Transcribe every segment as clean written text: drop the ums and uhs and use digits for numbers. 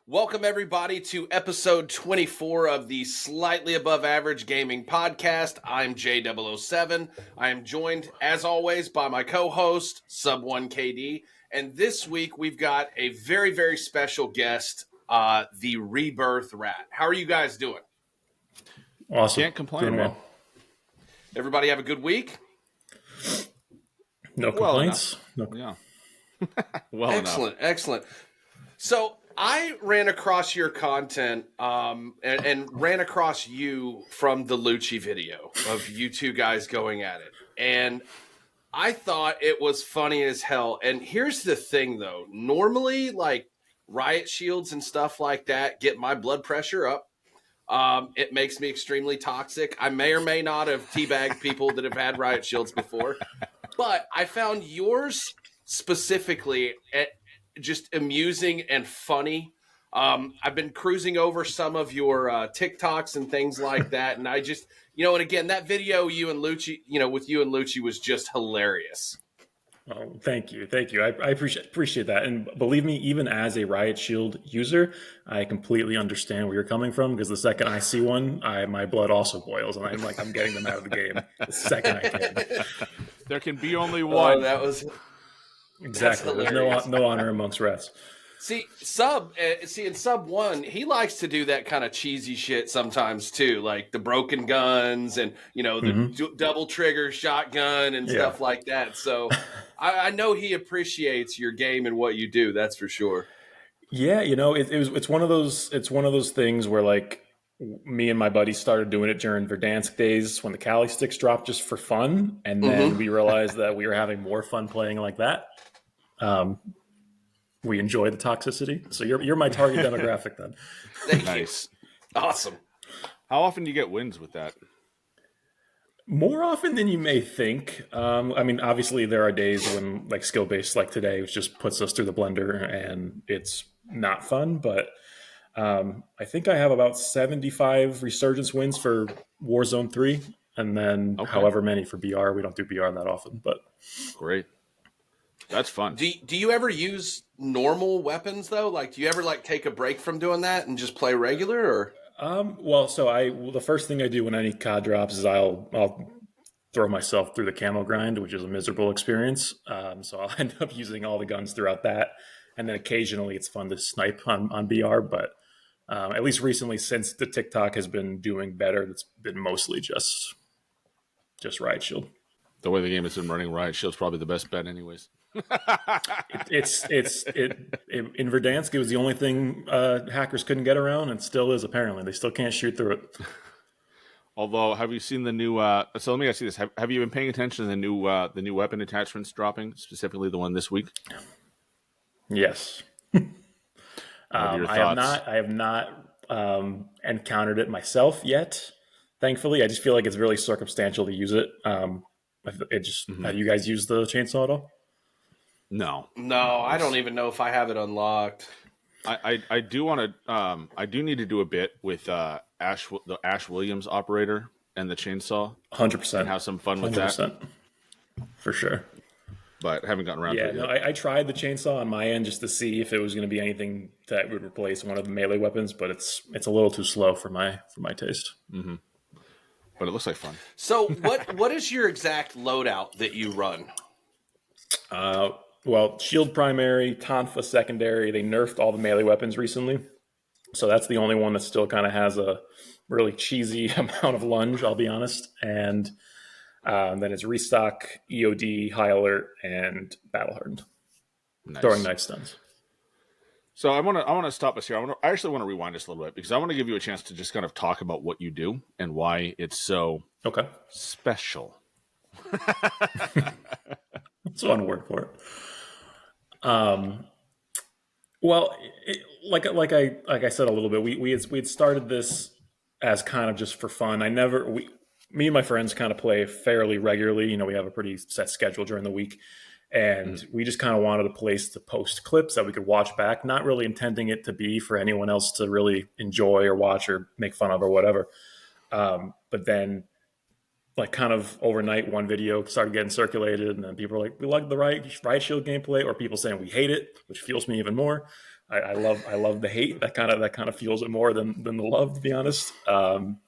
Welcome, everybody, to episode 24 of the Slightly Above Average Gaming Podcast. I'm J007. I am joined, as always, by my co-host, SuboneKD. And this week, we've got a very, very special guest, the Rebirth Rat. How are you guys doing? Awesome. Can't complain, man. Everybody have a good week? No complaints? Yeah. Excellent. So I ran across your content and ran across you from the Lucci video of you two guys going at it. And I thought it was funny as hell. And here's the thing, though. Normally, like, riot shields and stuff like that get my blood pressure up. It makes me extremely toxic. I may or may not have teabagged people that have had riot shields before. But I found yours specifically just amusing and funny. I've been cruising over some of your TikToks and things like that, and I just, and again, that video with you and Lucci was just hilarious. Oh, thank you. I appreciate that. And believe me, even as a Riot Shield user, I completely understand where you're coming from, because the second I see one, my blood also boils, and I'm getting them out of the game the second I can. There can be only one. That was exactly. There's no honor amongst rats. See, in Sub 1, he likes to do that kind of cheesy shit sometimes too, like the broken guns and, the double trigger shotgun and stuff like that. So I know he appreciates your game and what you do. That's for sure. Yeah, it's one of those things where, like, me and my buddies started doing it during Verdansk days when the Kali sticks dropped just for fun, and then we realized that we were having more fun playing like that. We enjoy the toxicity, so you're my target demographic then. Nice, awesome. How often do you get wins with that? More often than you may think. Obviously there are days when, like, skill based like today, which just puts us through the blender and it's not fun. But I think I have about 75 resurgence wins for Warzone 3, and then however many for BR. We don't do BR that often, but great. That's fun. Do you ever use normal weapons though? Like, do you ever take a break from doing that and just play regular, or? The first thing I do when any COD drops is I'll throw myself through the camo grind, which is a miserable experience. So I'll end up using all the guns throughout that, and then occasionally it's fun to snipe on BR. But at least recently, since the TikTok has been doing better, it's been mostly just Riot Shield. The way the game has been running, Riot Shield's probably the best bet, anyways. In Verdansk, it was the only thing hackers couldn't get around, and still is apparently. They still can't shoot through it. Although, have you seen the new? So let me ask you this: Have you been paying attention to the new weapon attachments dropping, specifically the one this week? Yes. I have not encountered it myself yet. Thankfully, I just feel like it's really circumstantial to use it. Have you guys used the chainsaw at all? No, I don't even know if I have it unlocked. I do want to. I do need to do a bit with the Ash Williams operator and the chainsaw. 100%. And have some fun with 100%. that. For sure. But haven't gotten around to it yet. I tried the chainsaw on my end just to see if it was going to be anything that would replace one of the melee weapons, but it's a little too slow for my taste. Mm-hmm. But it looks like fun. So what is your exact loadout that you run? Shield primary, Tonfa secondary. They nerfed all the melee weapons recently, so that's the only one that still kind of has a really cheesy amount of lunge, I'll be honest. And then it's restock, EOD, high alert, and battle hardened. Nice. Throwing night stuns. So I want to stop us here. I actually want to rewind us a little bit, because I want to give you a chance to just kind of talk about what you do and why it's so special. That's one word for it. Like I said a little bit, we had started this as kind of just for fun. Me and my friends kind of play fairly regularly. We have a pretty set schedule during the week, and we just kind of wanted a place to post clips that we could watch back, not really intending it to be for anyone else to really enjoy or watch or make fun of or whatever. But then, like, kind of overnight, one video started getting circulated, and then people were like, we like the Riot Shield gameplay, or people saying we hate it, which fuels me even more. I love the hate. That kind of fuels it more than the love, to be honest. And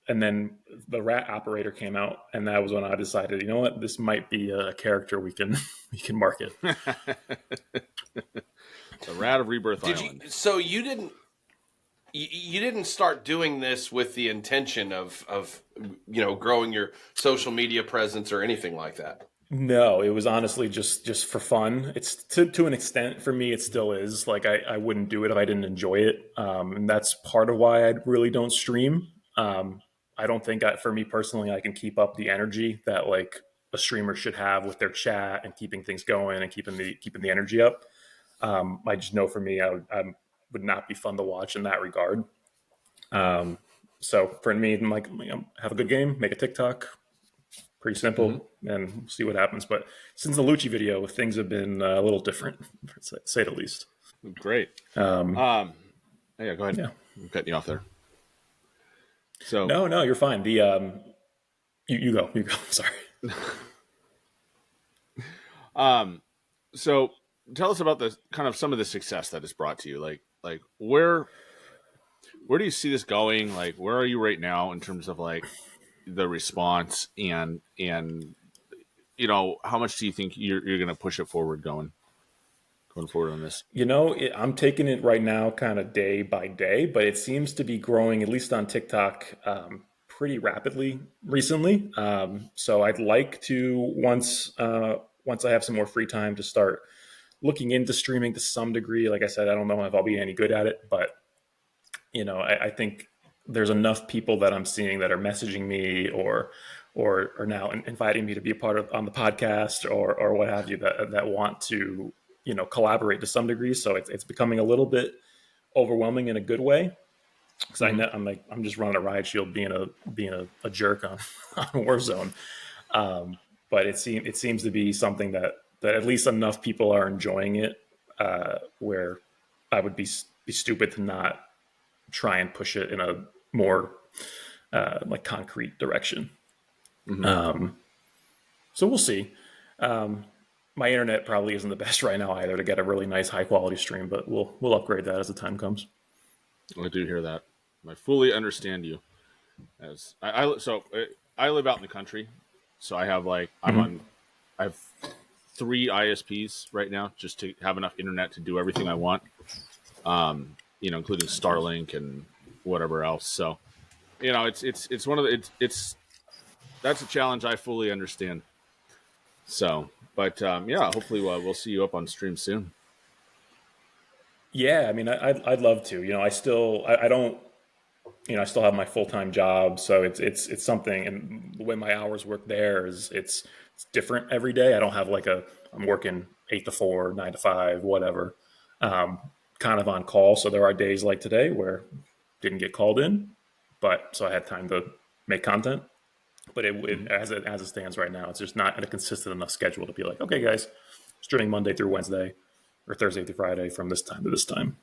then the rat operator came out, and that was when I decided, you know what, this might be a character we can market. The Rat of Rebirth Island. So you didn't start doing this with the intention of growing your social media presence or anything like that? No, it was honestly just for fun. It's to an extent for me, it still is. Like I wouldn't do it if I didn't enjoy it, and that's part of why I really don't stream. I don't think for me personally, I can keep up the energy that like a streamer should have with their chat and keeping things going and keeping the energy up. I just know for me, I would not be fun to watch in that regard. So for me, I'm like, have a good game, make a TikTok, pretty simple, and we'll see what happens. But since the Lucci video, things have been a little different, to say the least. Great. Yeah, go ahead. Yeah. I'm cutting you off there. So no, you're fine. The you go. Sorry. So tell us about the kind of some of the success that is brought to you. Like where do you see this going? Like, where are you right now in terms of like the response and how much do you think you're going to push it forward going forward on this? I'm taking it right now kind of day by day, but it seems to be growing, at least on TikTok, pretty rapidly recently. So I'd like to, once I have some more free time, to start looking into streaming to some degree. Like I said, I don't know if I'll be any good at it, but I think there's enough people that I'm seeing that are messaging me or now inviting me to be a part of on the podcast or what have you that want to collaborate to some degree. So it's becoming a little bit overwhelming in a good way, because I'm just running a riot shield being a jerk on Warzone. But it seems to be something that at least enough people are enjoying it, where I would be stupid to not try and push it in a more like concrete direction. So we'll see. My internet probably isn't the best right now either to get a really nice high quality stream, but we'll upgrade that as the time comes. I do hear that. I fully understand you. As I live out in the country, so I have I have 3 ISPs right now just to have enough internet to do everything I want. Including Starlink and whatever else. So, it's one of the that's a challenge I fully understand. So, but hopefully we'll see you up on stream soon. Yeah, I mean, I'd love to. I still I still have my full-time job, so it's something. And the way my hours work there is it's different every day. I don't have I'm working 8 to 4, 9 to 5, whatever. Kind of on call. So there are days like today where didn't get called in, so I had time to make content. But as it stands right now, it's just not a consistent enough schedule to be like, okay, guys, streaming Monday through Wednesday or Thursday through Friday from this time to this time.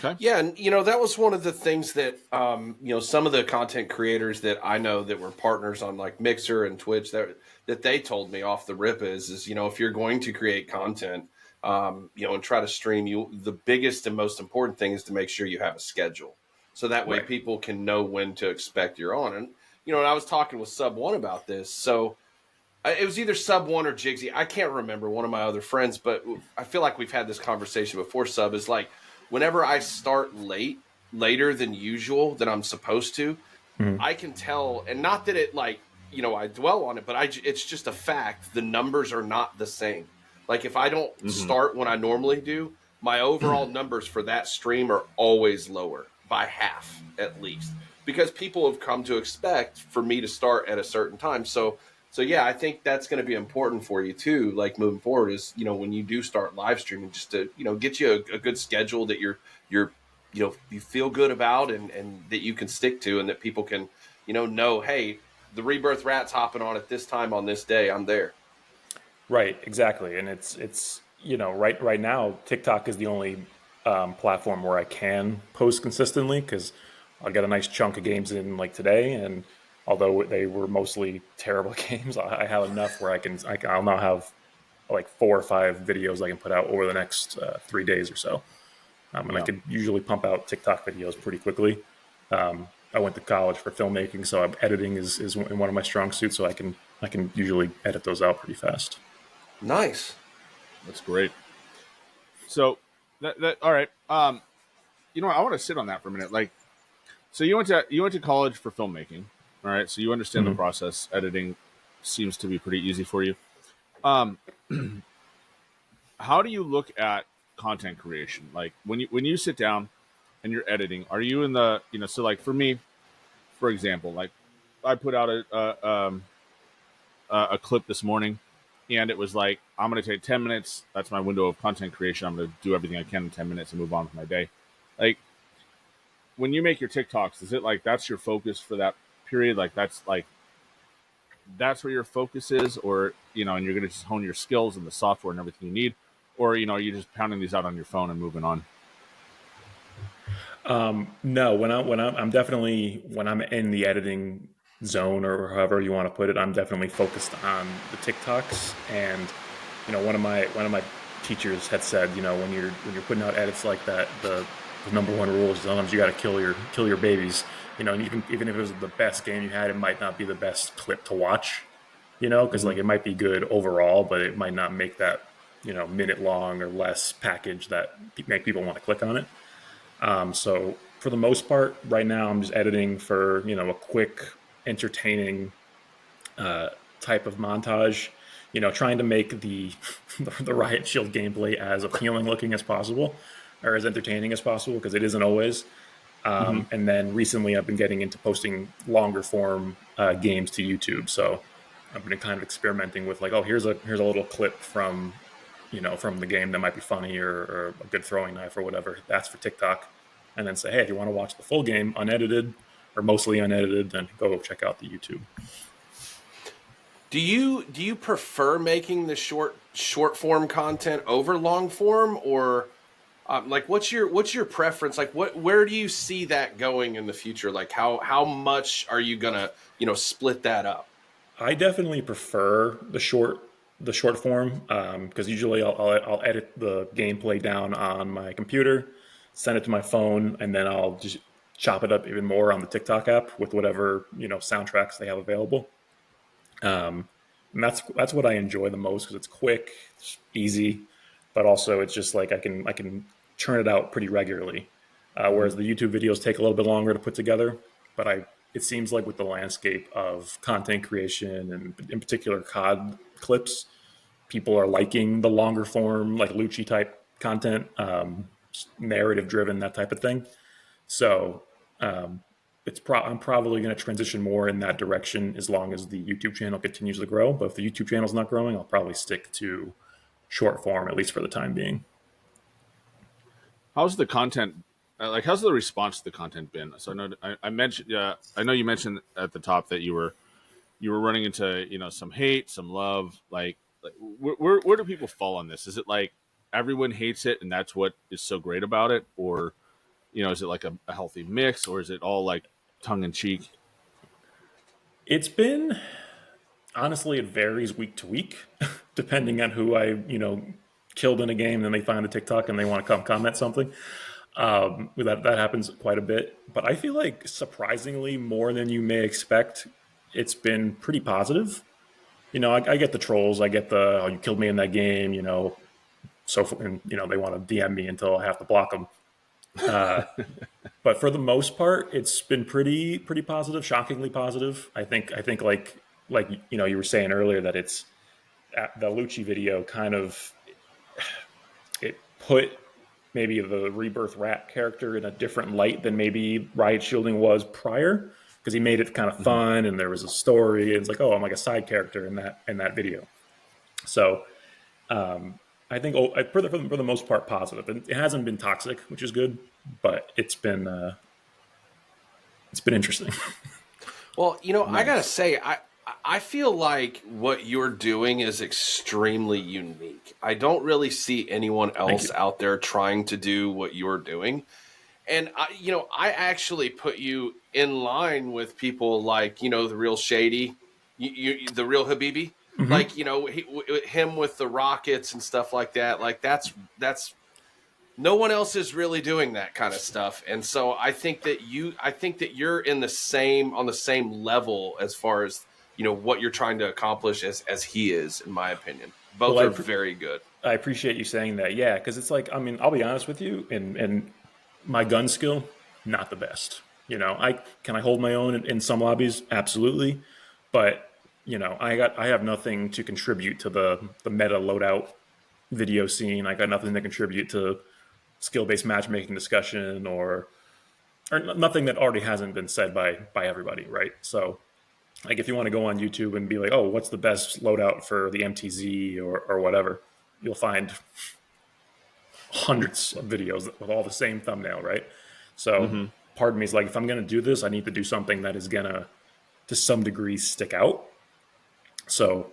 Okay. Yeah, and that was one of the things that some of the content creators that I know that were partners on like Mixer and Twitch that they told me off the rip is if you're going to create content, and try to stream, the biggest and most important thing is to make sure you have a schedule, so that way people can know when to expect you're on. And and I was talking with Sub One about this, so it was either Sub One or Jigsy. I can't remember, one of my other friends, but I feel like we've had this conversation before. Sub is like, whenever I start later than usual than I'm supposed to, I can tell, and not that it I dwell on it, but it's just a fact. The numbers are not the same. Like if I don't start when I normally do, my overall numbers for that stream are always lower by half at least, because people have come to expect for me to start at a certain time. So yeah, I think that's going to be important for you too. Like moving forward is, when you do start live streaming, just to, get you a good schedule that you feel good about and that you can stick to, and that people can, know, hey, the Rebirth Rat's hopping on at this time on this day. I'm there. Right, exactly. And it's right now TikTok is the only platform where I can post consistently, because I'll get a nice chunk of games in like today, and although they were mostly terrible games, I have enough where I'll now have like 4 or 5 videos I can put out over the next 3 days or so. And I could usually pump out TikTok videos pretty quickly. I went to college for filmmaking, so editing is one of my strong suits. So I can usually edit those out pretty fast. Nice. That's great. So that all right. You know what? I want to sit on that for a minute. Like, so you went to college for filmmaking. All right. So you understand the process. Editing seems to be pretty easy for you. Um, how do you look at content creation? Like when you sit down and you're editing, are you in the so like for me, for example, like I put out a clip this morning, and it was like I'm going to take 10 minutes. That's my window of content creation. I'm going to do everything I can in 10 minutes and move on with my day. Like when you make your TikToks, is it like that's your focus for that period? Like that's where your focus is, or and you're going to just hone your skills and the software and everything you need, or are you just pounding these out on your phone and moving on? No, I'm definitely, when I'm in the editing zone, or however you want to put it, I'm definitely focused on the TikToks. And one of my teachers had said, when you're putting out edits like that, the number one rule is sometimes you got to kill your babies. And even if it was the best game you had, it might not be the best clip to watch. Because like it might be good overall, but it might not make that minute long or less package that make people want to click on it. So for the most part, right now I'm just editing for a quick, entertaining type of montage. Trying to make the the Riot Shield gameplay as appealing looking as possible, or as entertaining as possible, because it isn't always. And then recently, I've been getting into posting longer form games to YouTube. So I've been kind of experimenting with like, oh, here's a little clip from from the game that might be funny, or a good throwing knife or whatever. That's for TikTok. And then say, hey, if you want to watch the full game unedited or mostly unedited, then go check out the YouTube. Do you prefer making the short form content over long form, or like what's your preference? Like where do you see that going in the future? Like how much are you gonna split that up? I definitely prefer the short form, because usually I'll edit the gameplay down on my computer, send it to my phone, and then I'll just chop it up even more on the TikTok app with whatever soundtracks they have available. And that's what I enjoy the most, because it's quick, it's easy, but also it's just like I can churn it out pretty regularly. Whereas the YouTube videos take a little bit longer to put together, but it seems like with the landscape of content creation, and in particular COD clips, people are liking the longer form, like Lucci type content, narrative driven, that type of thing. So um, I'm probably going to transition more in that direction as long as the YouTube channel continues to grow. But if the YouTube channel is not growing, I'll probably stick to short form, at least for the time being. How's the content? How's the response to the content been? So I mentioned, I know you mentioned at the top that you were running into some hate, some love. Like where do people fall on this? Is it like everyone hates it and that's what is so great about it, or is it like a healthy mix, or is it all like tongue in cheek? It's been, honestly, it varies week to week, depending on who I killed in a game. Then they find a TikTok and they want to come comment something. That happens quite a bit, but I feel like surprisingly more than you may expect. It's been pretty positive. I get the trolls. I get the, oh, you killed me in that game. And they want to DM me until I have to block them. But for the most part, it's been pretty positive, shockingly positive. I think like you were saying earlier, that it's the Lucci video kind of, it put maybe the Rebirth Rat character in a different light than maybe Riot Shielding was prior, because he made it kind of fun and there was a story. And it's like, oh, I'm like a side character in that video. So I think for the most part positive. It hasn't been toxic, which is good, but it's been interesting. Well, I gotta Nice. say, I feel like what you're doing is extremely unique. I don't really see anyone Thank else you. out there trying to do what you're doing. And I actually put you in line with people like the real Shady, the real Habibi. Like, you know, him with the rockets and stuff like that. Like that's no one else is really doing that kind of stuff. And so I think that you're on the same level as far as, you know, what you're trying to accomplish as he is, in my opinion. Both are very good. I appreciate you saying that. Yeah. Cause it's like, I mean, I'll be honest with you, and my gun skill, not the best. You know, I hold my own in some lobbies? Absolutely. But, you know, I have nothing to contribute to the meta loadout video scene. I got nothing to contribute to skill-based matchmaking discussion or nothing that already hasn't been said by everybody, right? So, like, if you want to go on YouTube and be like, oh, what's the best loadout for the MTZ or whatever, you'll find hundreds of videos with all the same thumbnail, right? So part of me is like, if I'm going to do this, I need to do something that is going to some degree stick out. So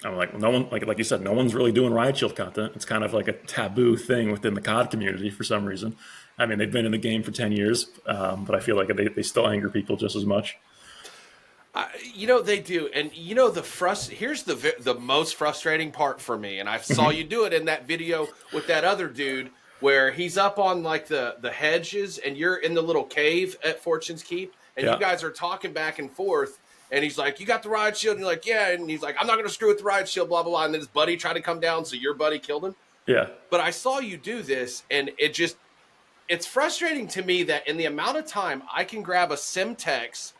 I'm like, well, no one, like you said, no one's really doing riot shield content. It's kind of like a taboo thing within the COD community for some reason. I mean, they've been in the game for 10 years, but I feel like they still anger people just as much. You know, they do. And, you know, here's the most frustrating part for me. And I saw you do it in that video with that other dude where he's up on, like, the hedges and you're in the little cave at Fortune's Keep. And you guys are talking back and forth. And he's like, you got the riot shield? And you're like, yeah. And he's like, I'm not going to screw with the riot shield, blah, blah, blah. And then his buddy tried to come down, so your buddy killed him. Yeah. But I saw you do this, and it's frustrating to me that in the amount of time I can grab a Simtex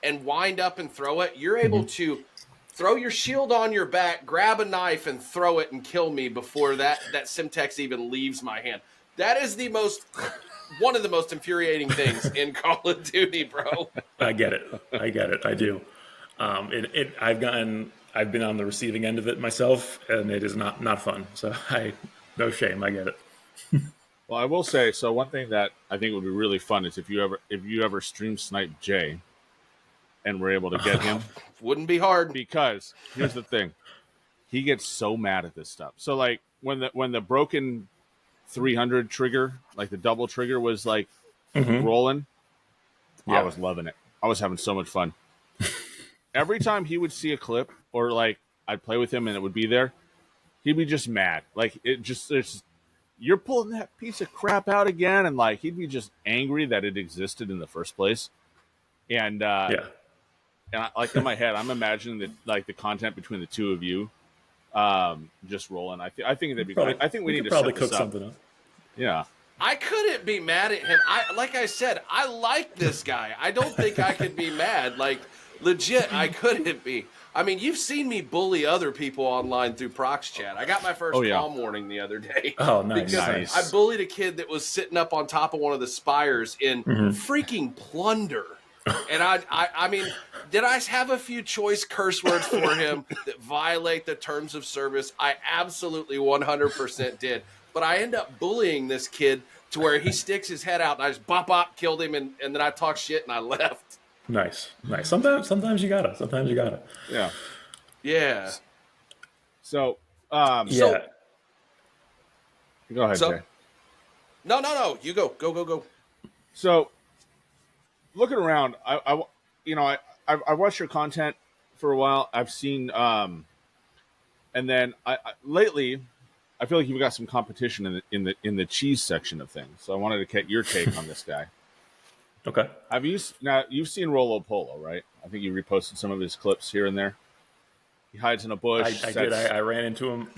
and wind up and throw it, you're able to throw your shield on your back, grab a knife, and throw it and kill me before that Simtex even leaves my hand. That is one of the most infuriating things in Call of Duty, bro. I get it. I do. I've been on the receiving end of it myself, and it is not fun. So no shame. I get it. Well, I will say, so one thing that I think would be really fun is if you ever stream snipe Jay and we're able to get him. Wouldn't be hard. Because here's the thing. He gets so mad at this stuff. So like when the broken 300 trigger, like the double trigger was like rolling, I was loving it. I was having so much fun. Every time he would see a clip or like I'd play with him and it would be there, he'd be just mad. Like you're pulling that piece of crap out again, and like he'd be just angry that it existed in the first place. And and like in my head, I'm imagining that like the content between the two of you, just rolling. I think that'd be great. I think we need to probably set cook this up. something up. Yeah. I couldn't be mad at him. Like I said, I like this guy. I don't think I could be mad. Like, legit, I couldn't be. I mean, you've seen me bully other people online through Prox Chat. I got my first palm warning the other day. Oh, nice. Because I bullied a kid that was sitting up on top of one of the spires in freaking plunder. And I mean, did I have a few choice curse words for him that violate the terms of service? I absolutely 100% did. But I end up bullying this kid to where he sticks his head out, and I just bop, killed him, and then I talked shit and I left. Nice. Sometimes you gotta. Yeah. So, yeah. Go ahead, Jay. No. You go. So, looking around, I watched your content for a while. I've seen, and then lately, I feel like you've got some competition in the cheese section of things. So I wanted to get your take on this guy. Okay. You've seen Rolo Polo, right? I think you reposted some of his clips here and there. He hides in a bush. I did. I ran into him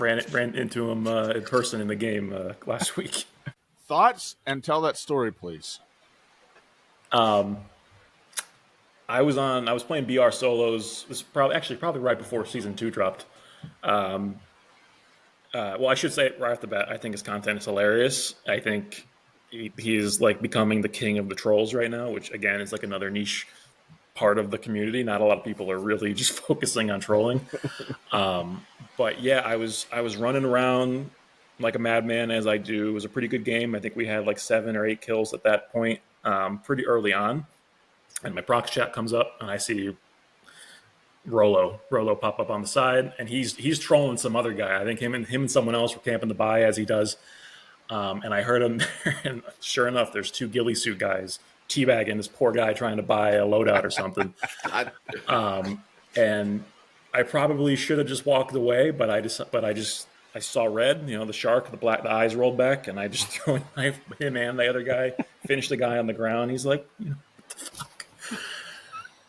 in person in the game last week. Thoughts, and tell that story, please. I was playing BR solos. This was probably right before season 2 dropped. Well, I should say right off the bat, I think his content is hilarious. I think he is like becoming the king of the trolls right now, which again is like another niche part of the community. Not a lot of people are really just focusing on trolling. But yeah, I was running around like a madman, as I do. It was a pretty good game. I think we had like 7 or 8 kills at that point, pretty early on. And my prox chat comes up, and I see Rolo pop up on the side, and he's trolling some other guy. I think him and someone else were camping the buy, as he does. And I heard him, and sure enough, there's 2 ghillie suit guys teabagging this poor guy trying to buy a loadout or something. And I probably should have just walked away, but I saw red, the shark, the eyes rolled back, and I just threw a knife at him and the other guy, finished the guy on the ground. He's like, what the fuck?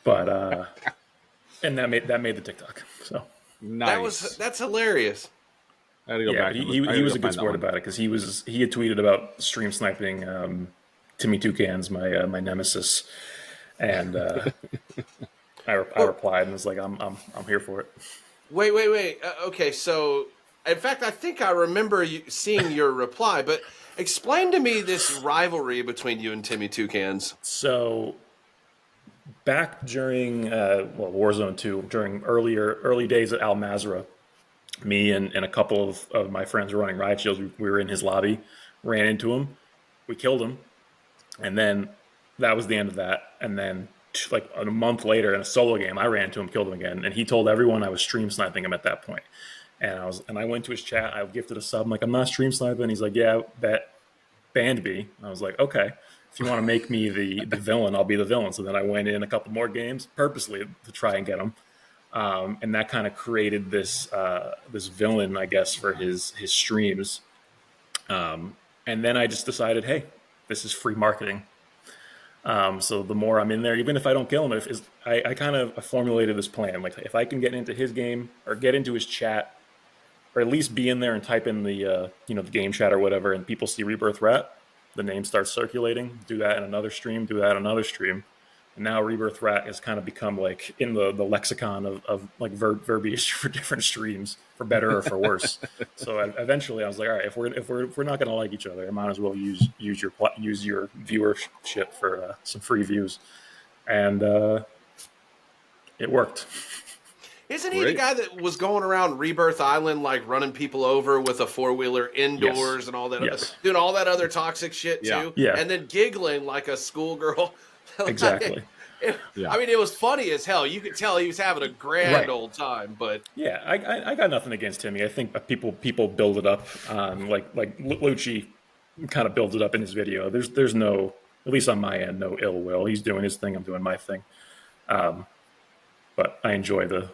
But and that made the TikTok. So Nice. That's hilarious. I had to go yeah, back. but And he I gotta was go a good find that sport one. about it because he had tweeted about stream sniping Timmy Toucans, my nemesis, and I replied and was like, I'm here for it. Wait. Okay, so in fact, I think I remember seeing your reply, but explain to me this rivalry between you and Timmy Toucans. So back during Warzone 2, during early days at Al Mazrah, me and a couple of my friends were running riot shields. We were in his lobby, ran into him, we killed him, and then that was the end of that. And then like a month later in a solo game, I ran into him, killed him again, and he told everyone I was stream sniping him at that point. And I went to his chat, I gifted a sub, I'm like, I'm not stream sniping. He's like, yeah, that banned me. I was like, okay, if you want to make me the villain, I'll be the villain. So then I went in a couple more games purposely to try and get him. And that kind of created this villain, I guess, for his streams. And then I just decided, hey, this is free marketing. So the more I'm in there, even if I don't kill him, I kind of formulated this plan. Like if I can get into his game or get into his chat, or at least be in there and type in the the game chat or whatever, and people see Rebirth Rat, the name starts circulating. Do that in another stream. Do that in another stream. And now Rebirth Rat has kind of become like in the lexicon of like verbiage for different streams, for better or for worse. So eventually, I was like, all right, if we're not going to like each other, I might as well use your viewership for some free views, and it worked. Isn't he the guy that was going around Rebirth Island, like running people over with a 4-wheeler indoors and all that, doing all that other toxic shit too? Yeah. And then giggling like a schoolgirl. Exactly. I mean, it was funny as hell. You could tell he was having a grand old time. But yeah, I got nothing against Timmy. I think people build it up. Like Lucci kind of builds it up in his video. There's no, at least on my end, no ill will. He's doing his thing. I'm doing my thing. But I enjoy the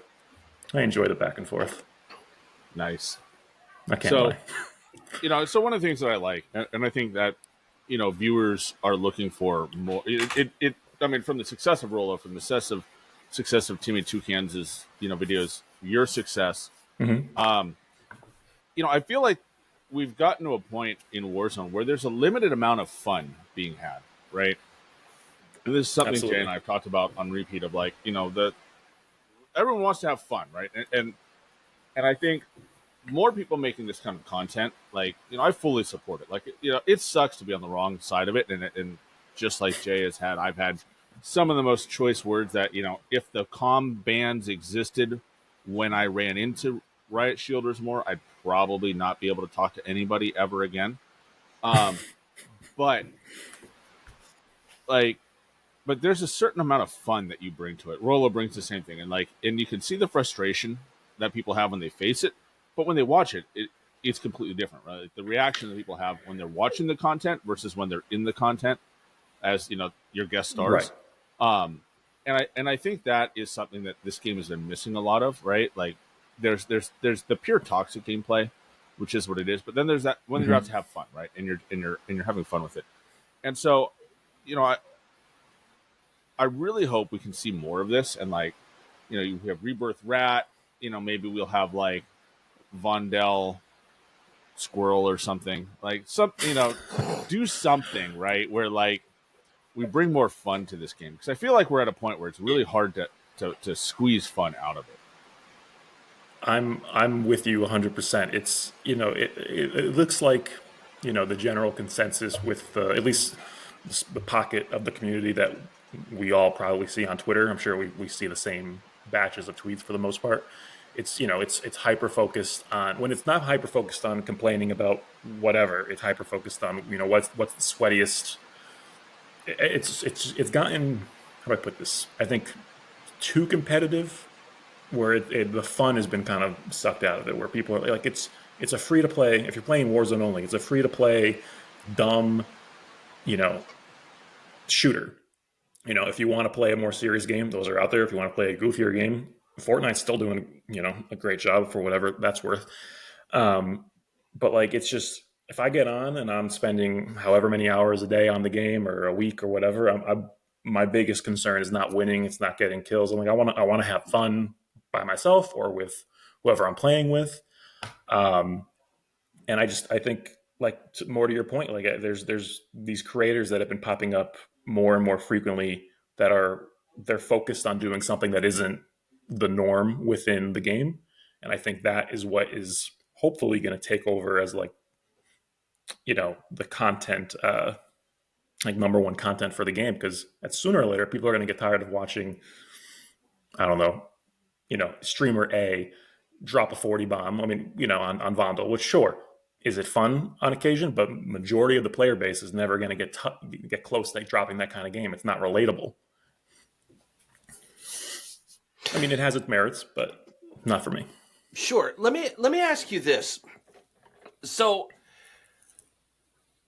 back and forth. Nice. I can't lie. So one of the things that I like, and I think that, viewers are looking for more. I mean, from the success of Rolo, from the success of Timmy Toucans' videos, your success. Mm-hmm. I feel like we've gotten to a point in Warzone where there's a limited amount of fun being had, right? And this is something Jay and I have talked about on repeat of like, everyone wants to have fun, right? And I think more people making this kind of content, like, I fully support it. Like, it sucks to be on the wrong side of it. And just like Jay has had, I've had some of the most choice words that, if the comm bans existed when I ran into Riot Shielders more, I'd probably not be able to talk to anybody ever again. But there's a certain amount of fun that you bring to it. Rolo brings the same thing. And you can see the frustration that people have when they face it. But when they watch it, it's completely different, right? Like the reaction that people have when they're watching the content versus when they're in the content as, your guest stars. Right. And I think that is something that this game has been missing a lot of, right? Like there's the pure toxic gameplay, which is what it is. But then there's that when you're out to have fun, right? And you're having fun with it. And so, I really hope we can see more of this. And you have Rebirth Rat, maybe we'll have like Vondel Squirrel or something, like do something, right? Where we bring more fun to this game. Because I feel like we're at a point where it's really hard to squeeze fun out of it. I'm with you 100%. It's it looks like the general consensus with at least the pocket of the community that we all probably see on Twitter. I'm sure we see the same batches of tweets for the most part. It's it's hyper focused on, when it's not hyper focused on complaining about whatever. It's hyper focused on what's the sweatiest. It's gotten, how do I put this? I think too competitive, where the fun has been kind of sucked out of it. Where people are like, it's a free to play. If you're playing Warzone only, it's a free to play, dumb, shooter. If you want to play a more serious game, those are out there. If you want to play a goofier game, Fortnite's still doing, a great job for whatever that's worth. But like, it's just, if I get on and I'm spending however many hours a day on the game or a week or whatever, my biggest concern is not winning. It's not getting kills. I'm like, I want to have fun by myself or with whoever I'm playing with. And I think, like, more to your point, like, there's these creators that have been popping up more and more frequently that they're focused on doing something that isn't the norm within the game. And I think that is what is hopefully going to take over as, like, the content, like, number one content for the game, because sooner or later people are going to get tired of watching, I don't know, streamer A drop a 40 bomb. I mean, on Vondel, which, sure, is it fun on occasion, but majority of the player base is never going to get close to dropping that kind of game. It's not relatable. I mean, it has its merits, but not for me. Sure. Let me ask you this. So,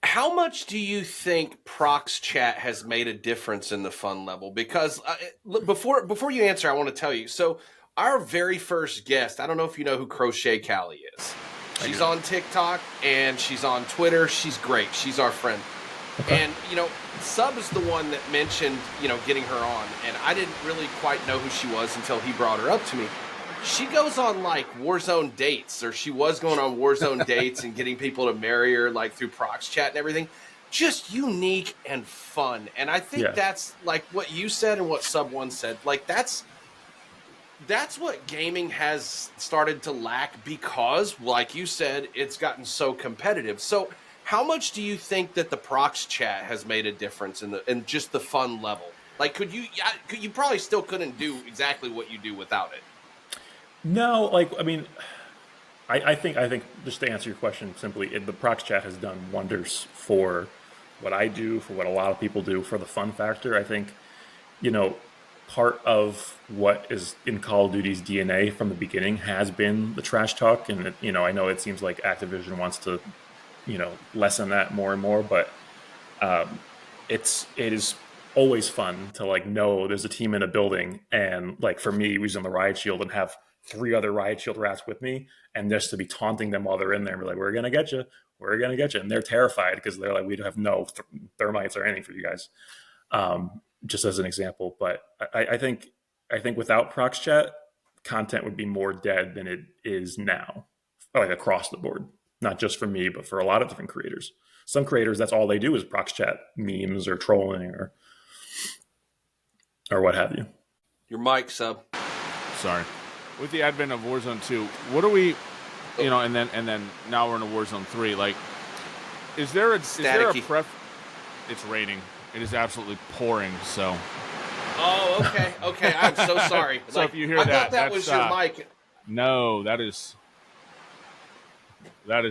how much do you think Prox Chat has made a difference in the fun level? Because before you answer, I want to tell you. So, our very first guest, I don't know if you know who Crochet Callie is. She's on TikTok and she's on Twitter. She's great. She's our friend. Okay. And, Sub is the one that mentioned, getting her on. And I didn't really quite know who she was until he brought her up to me. She goes on, like, Warzone dates, or she was going on Warzone dates and getting people to marry her, like, through Prox Chat and everything. Just unique and fun. And I think that's, like, what you said and what Sub 1 said. Like, that's what gaming has started to lack because, like you said, it's gotten so competitive. So how much do you think that the Prox Chat has made a difference in just the fun level? Like, you probably still couldn't do exactly what you do without it. No, like, I mean, I think just to answer your question simply, the Prox Chat has done wonders for what I do, for what a lot of people do, for the fun factor. I think, part of what is in Call of Duty's DNA from the beginning has been the trash talk. And, I know it seems like Activision wants to, lessen that more and more, but it is always fun to, like, know there's a team in a building, and, like, for me, using the riot shield and have 3 other riot shield rats with me, and just to be taunting them while they're in there and be like, we're going to get you. We're going to get you. And they're terrified because they're like, we have no thermites or anything for you guys. Just as an example. But I think without Prox Chat, content would be more dead than it is now, like, across the board. Not just for me, but for a lot of different creators. Some creators, that's all they do is Prox Chat memes or trolling or what have you. Your mic, Sub. Sorry. With the advent of Warzone 2, what are we, and then now we're in a Warzone 3. Like, is there a It's raining. It is absolutely pouring. So. Oh, okay. Okay, I'm so sorry. So if you hear I thought that was your mic. No, that is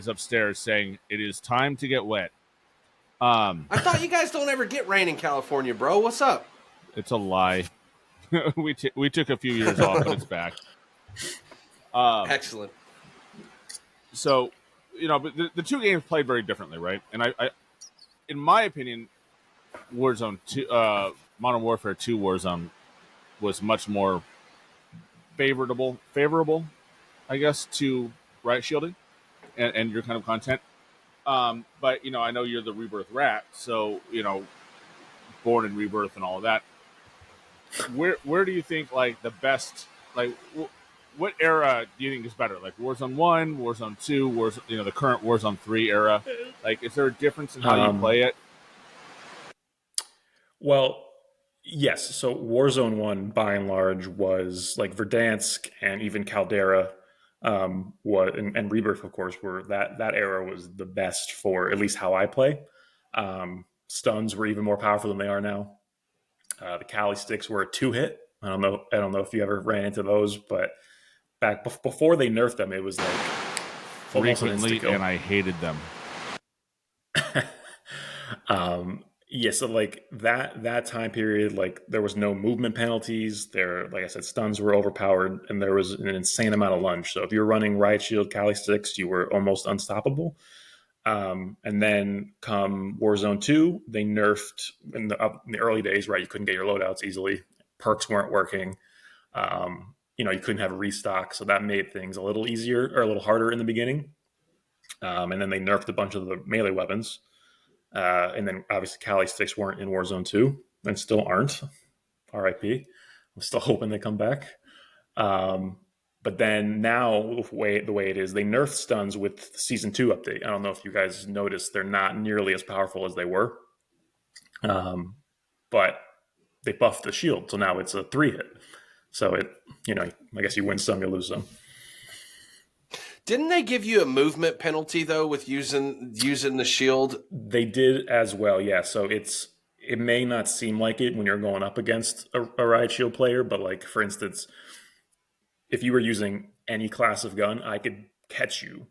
upstairs saying it is time to get wet. I thought you guys don't ever get rain in California, bro. What's up? It's a lie. we took a few years off, but it's back. Excellent. So, but the two games played very differently, right? And I in my opinion, Warzone 2, Modern Warfare 2 Warzone was much more favorable, I guess, to riot shielding and your kind of content. But, I know you're the Rebirth Rat, so, born in Rebirth and all of that. Where do you think, like, the best, like, what era do you think is better? Like Warzone 1, Warzone 2, Warzone, the current Warzone 3 era? Like, is there a difference in how you play it? Well, yes. So Warzone 1, by and large, was like Verdansk and even Caldera, and Rebirth, of course, were that era was the best for at least how I play. Stuns were even more powerful than they are now. The Cali sticks were a 2-hit. I don't know if you ever ran into those, but back before they nerfed them, it was like frequently, and I hated them. Yeah, so like that time period, like there was no movement penalties. There, like I said, stuns were overpowered, and there was an insane amount of lunge. So if you were running Riot Shield, Cali sticks, you were almost unstoppable. And then come Warzone 2, they nerfed in the early days, right? You couldn't get your loadouts easily. Perks weren't working. you couldn't have a restock, so that made things a little easier or a little harder in the beginning. And then they nerfed a bunch of the melee weapons. And then obviously Kali sticks weren't in Warzone 2 and still aren't. RIP. I'm still hoping they come back. But then now, the way it is, they nerfed stuns with the Season 2 update. I don't know if you guys noticed, they're not nearly as powerful as they were. But they buffed the shield, so now it's a 3-hit. So I guess you win some, you lose some. Didn't they give you a movement penalty though with using the shield? They did as well, yeah. So it may not seem like it when you're going up against a riot shield player, but like for instance, if you were using any class of gun, I could catch you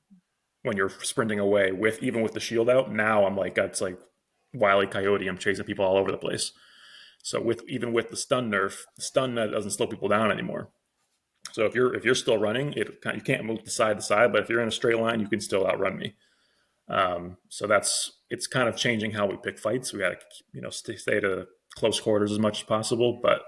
when you're sprinting away even with the shield out. Now I'm like, it's like Wile E. Coyote. I'm chasing people all over the place. So even with the stun nerf, the stun doesn't slow people down anymore. So if you're still running, you can't move side to side, but if you're in a straight line, you can still outrun me. So it's kind of changing how we pick fights. We got to stay to close quarters as much as possible. But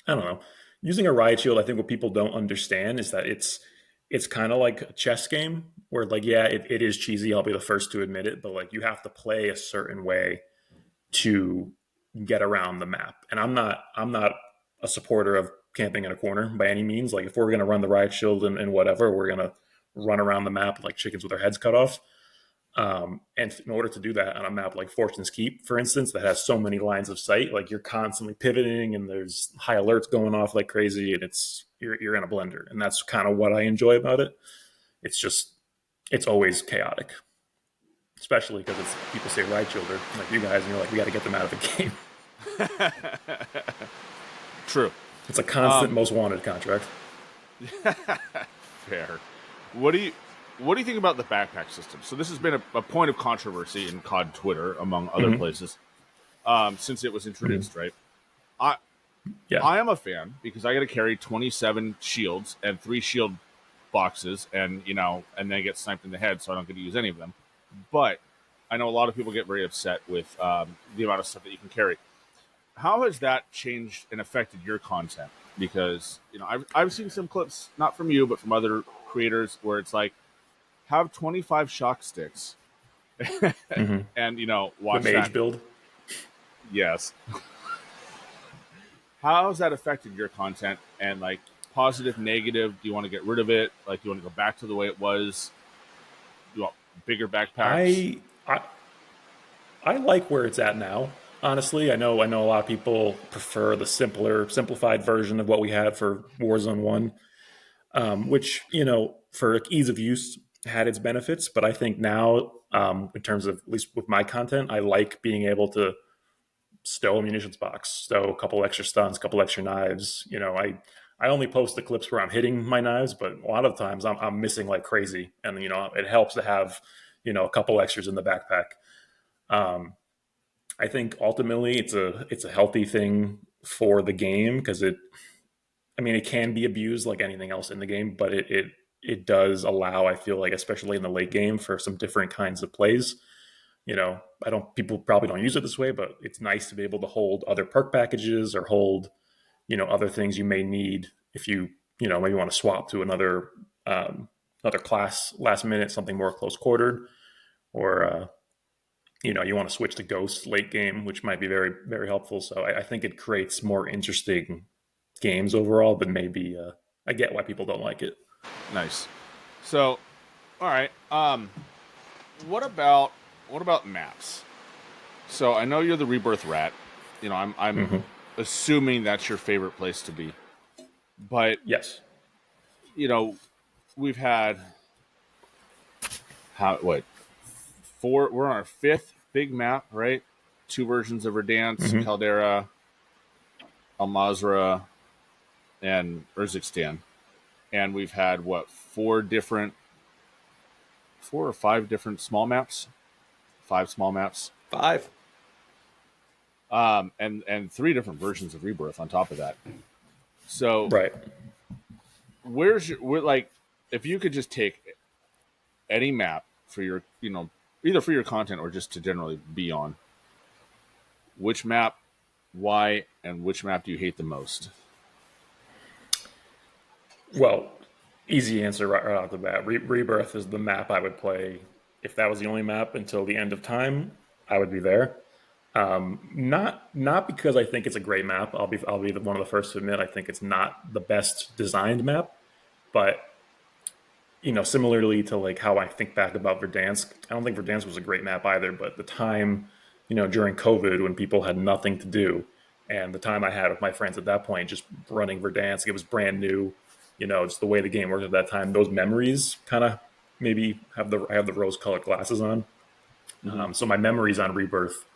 I don't know. Using a riot shield, I think what people don't understand is that it's kind of like a chess game where like, yeah, it is cheesy. I'll be the first to admit it, but like you have to play a certain way to get around the map. And I'm not a supporter of camping in a corner by any means. Like if we're going to run the riot shield and whatever, we're going to run around the map like chickens with their heads cut off. And in order to do that on a map like Fortune's Keep, for instance, that has so many lines of sight, like you're constantly pivoting and there's high alerts going off like crazy, and you're in a blender. And that's kind of what I enjoy about it. It's always chaotic, especially because people say riot shielder like you guys, and you're like, we got to get them out of the game. True. It's a constant most wanted contract. Fair. What do you think about the backpack system? So this has been a point of controversy in COD Twitter, among other places, since it was introduced, right? I am a fan because I got to carry 27 shields and 3 shield boxes, and then get sniped in the head, so I don't get to use any of them. But I know a lot of people get very upset with the amount of stuff that you can carry. How has that changed and affected your content? Because I've seen some clips, not from you, but from other creators, where it's like, have 25 shock sticks, and watch the mage that build. Yes. How has that affected your content? And like positive, negative? Do you want to get rid of it? Like, do you want to go back to the way it was? Do you want bigger backpacks? I like where it's at now. Honestly, I know a lot of people prefer the simplified version of what we had for Warzone 1, which, for ease of use had its benefits. But I think now, in terms of, at least with my content, I like being able to stow a munitions box, stow a couple extra stuns, a couple extra knives. I only post the clips where I'm hitting my knives, but a lot of times I'm missing like crazy. And, it helps to have, a couple extras in the backpack. I think ultimately it's a healthy thing for the game because it can be abused like anything else in the game, but it does allow, I feel like, especially in the late game, for some different kinds of plays. People probably don't use it this way, but it's nice to be able to hold other perk packages or hold, other things you may need if you maybe want to swap to another class last minute, something more close quartered, or you want to switch to Ghost late game, which might be very, very helpful. So I think it creates more interesting games overall, but maybe I get why people don't like it. Nice. So, all right. What about maps? So I know you're the Rebirth Rat. I'm assuming that's your favorite place to be. But yes, we've had four. We're on our 5th big map, right? 2 versions of Verdansk, Caldera, Al Mazrah, and Urzikstan. And we've had 4 or 5 different small maps. 5 small maps. 5. And 3 different versions of Rebirth on top of that. So right. If you could just take any map for your, either for your content or just to generally be on, which map, why, and which map do you hate the most? Well, easy answer right off the bat. Rebirth is the map I would play if that was the only map until the end of time. I would be there. Not because I think it's a great map. I'll be one of the first to admit I think it's not the best designed map, but similarly to like how I think back about Verdansk, I don't think Verdansk was a great map either. But the time, during COVID when people had nothing to do, and the time I had with my friends at that point, just running Verdansk, it was brand new. Just the way the game worked at that time. Those memories kind of maybe I have the rose-colored glasses on. Mm-hmm. So my memories on Rebirth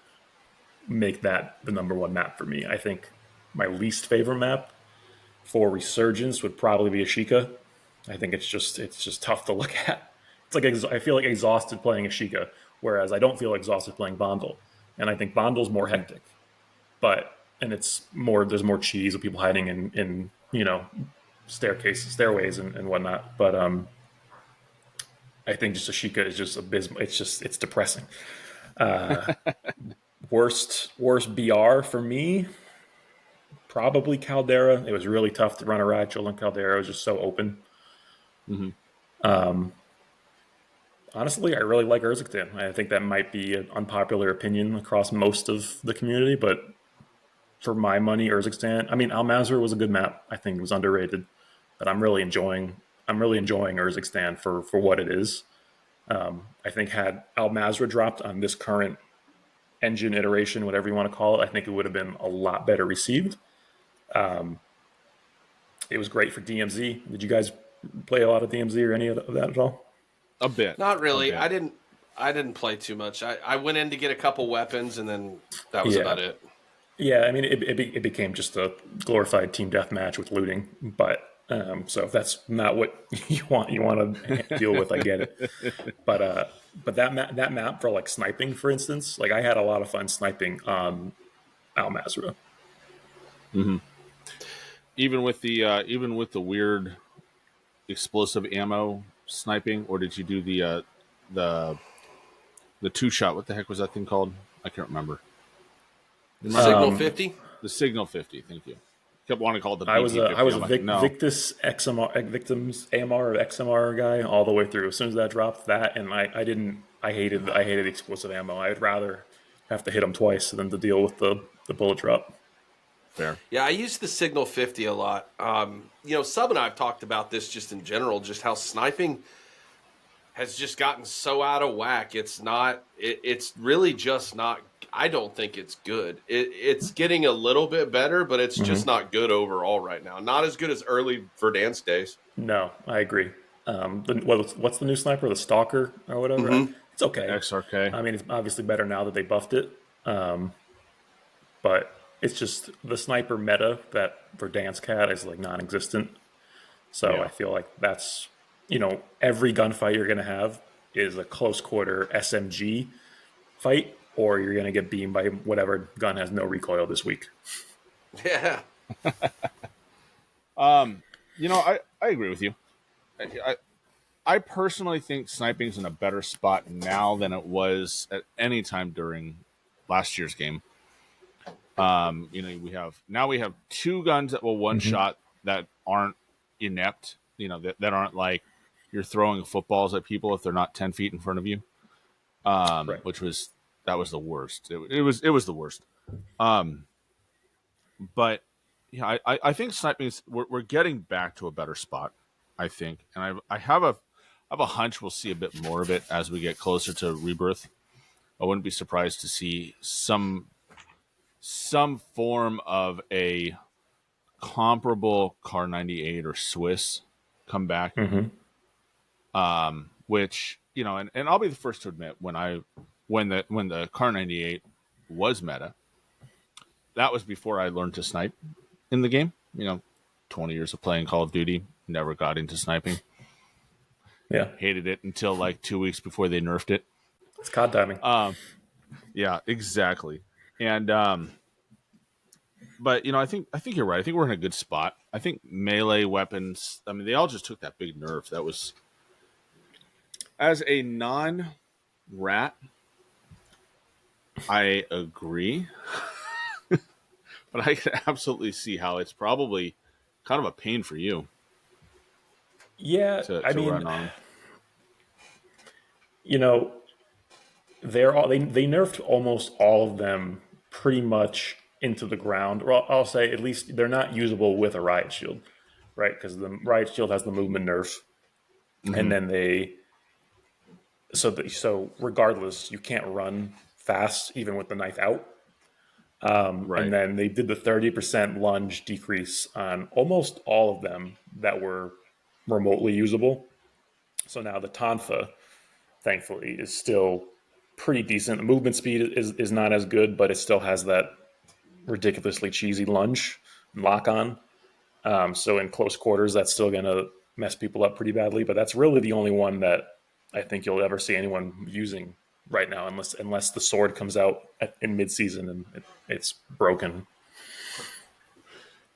make that the number one map for me. I think my least favorite map for Resurgence would probably be Ashika. I think it's just tough to look at. It's like I feel like exhausted playing Ashika, whereas I don't feel exhausted playing Bondel. And I think Bondel's more hectic, and there's more cheese with people hiding in stairways and whatnot. But I think just Ashika is just abysmal. It's depressing. Worst BR for me, probably Caldera. It was really tough to run a Rachel, and Caldera was just so open. Mm-hmm. Honestly, I really like Urzikstan. I think that might be an unpopular opinion across most of the community, but for my money, Urzikstan. I mean, Almazra was a good map. I think it was underrated, but I'm really enjoying Urzikstan for what it is. I think had Almazra dropped on this current engine iteration, whatever you want to call it, I think it would have been a lot better received. It was great for DMZ. Did you guys play a lot of DMZ or any of that at all? A bit. Not really. A bit. I didn't play too much. I went in to get a couple weapons, and then that was about it. Yeah, I mean, it became just a glorified team deathmatch with looting. But so if that's not what you want to deal with, I get it. But that map for like sniping, for instance, like I had a lot of fun sniping Almazra. Mm-hmm. Even with the weird explosive ammo sniping, or did you do the two shot? What the heck was that thing called? I can't remember. Signal 50? The Signal 50, thank you. Kept wanting to call it the BT I was a no. Victus XMR, Victims AMR or XMR guy all the way through. As soon as that dropped, and I hated explosive ammo. I'd rather have to hit them twice than to deal with the bullet drop. Fair. Yeah, I use the Signal 50 a lot. Sub and I have talked about this just in general, just how sniping has just gotten so out of whack. It's really just not. I don't think it's good. It's getting a little bit better, but it's just not good overall right now. Not as good as early Verdansk days. No, I agree. What's the new sniper? The Stalker or whatever? Mm-hmm. It's okay. XRK. I mean, it's obviously better now that they buffed it. But it's just the sniper meta that Verdansk had is like non-existent. So Yeah. I feel like that's, every gunfight you're going to have is a close quarter SMG fight, or you're going to get beamed by whatever gun has no recoil this week. Yeah. I agree with you. I personally think sniping's in a better spot now than it was at any time during last year's game. We have two guns that will one shot that aren't inept. That aren't like you're throwing footballs at people if they're not 10 feet in front of you. Right. That was the worst. It was the worst. But yeah, I think sniping we're getting back to a better spot. I think, and I have a hunch we'll see a bit more of it as we get closer to Rebirth. I wouldn't be surprised to see some form of a comparable Car 98 or Swiss come back. Which, and I'll be the first to admit when the Car 98 was meta, that was before I learned to snipe in the game. 20 years of playing Call of Duty, never got into sniping. Yeah. Hated it until like 2 weeks before they nerfed it. It's COD timing. Yeah, exactly. And but I think you're right. I think we're in a good spot. I think melee weapons, I mean, they all just took that big nerf. That was, as a non-rat, I agree. But I can absolutely see how it's probably kind of a pain for you. Yeah, to I run mean, on. you know, they nerfed almost all of them pretty much into the ground. Or I'll say at least they're not usable with a riot shield, right? Because the riot shield has the movement nerf, and then so regardless, you can't run fast even with the knife out. And Right. then they did the 30% lunge decrease on almost all of them that were remotely usable. So now the Tonfa, thankfully, is still pretty decent. The movement speed is not as good, but it still has that ridiculously cheesy lunge and lock on. So in close quarters, that's still going to mess people up pretty badly. But that's really the only one that I think you'll ever see anyone using right now, unless the sword comes out in mid-season and it's broken.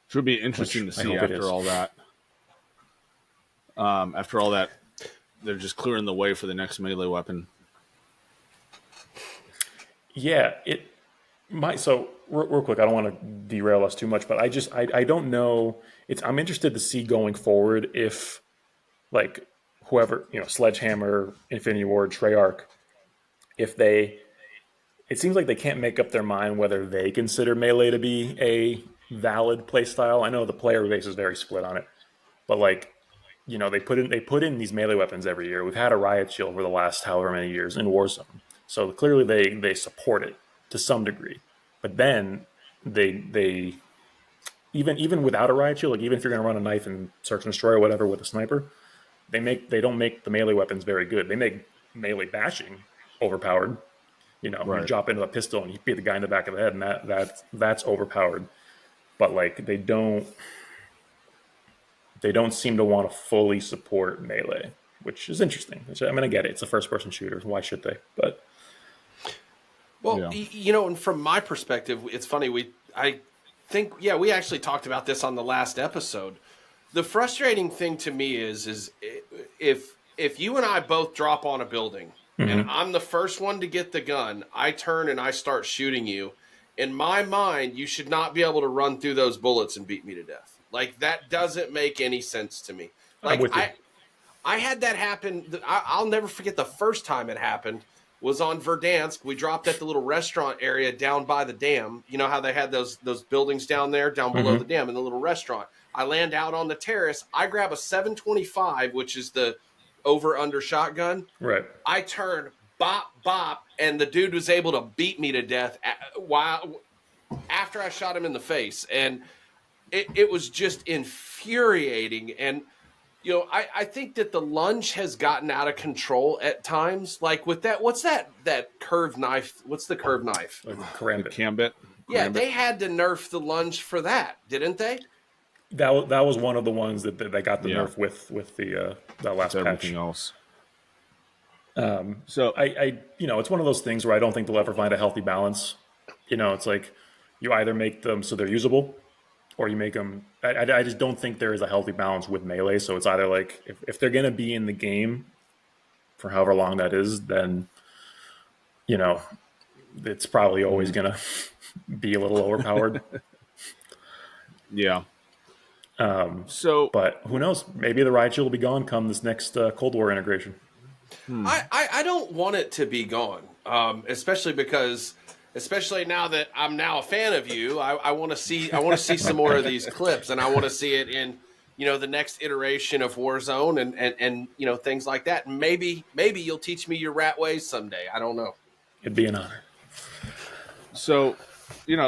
It would be interesting to see after all that. After all that, they're just clearing the way for the next melee weapon. Yeah, it might. So real quick, I don't want to derail us too much, but I don't know. I'm interested to see going forward if like whoever Sledgehammer, Infinity Ward, Treyarch, if they it seems like they can't make up their mind whether they consider melee to be a valid playstyle. I know the player base is very split on it, but like they put in these melee weapons every year. We've had a riot shield for the last however many years in Warzone, so clearly they support it to some degree. But then they even without a riot shield, like even if you're going to run a knife and search and destroy or whatever with a sniper, they don't make the melee weapons very good. They make melee bashing overpowered. You Right. drop into a pistol and you beat the guy in the back of the head, and that's overpowered. But like they don't seem to want to fully support melee, which is interesting. I mean, I get it; it's a first-person shooter. Why should they? But Well, and from my perspective, it's funny. I think, we actually talked about this on the last episode. The frustrating thing to me is if you and I both drop on a building and I'm the first one to get the gun, I turn and I start shooting you. In my mind, you should not be able to run through those bullets and beat me to death. Like, that doesn't make any sense to me. I'm Like, with you. I had that happen. I'll never forget the first time it happened was on Verdansk. We dropped at the little restaurant area down by the dam. You know how they had those buildings down there, down below the dam in the little restaurant. I land out on the terrace. I grab a 725, which is the over-under shotgun. Right. I turn, bop, bop, and the dude was able to beat me to death after I shot him in the face. And it was just infuriating. And I think that the lunge has gotten out of control at times. Like with that, what's that curved knife? What's the curved knife? Like The Gambit. Yeah, they had to nerf the lunge for that, didn't they? That was one of the ones that got the Yeah. nerf with the that last patch. Everything else. So I it's one of those things where I don't think they'll ever find a healthy balance. It's like you either make them so they're usable, or you make them. I just don't think there is a healthy balance with melee. So it's either like if they're going to be in the game for however long that is, then it's probably always going to be a little overpowered. Yeah. But who knows? Maybe the riot shield will be gone come this next Cold War integration. I don't want it to be gone, especially now that I'm now a fan of you. I want to see some more of these clips, and I want to see it in the next iteration of Warzone and things like that. And maybe you'll teach me your rat ways someday. I don't know. It'd be an honor. So,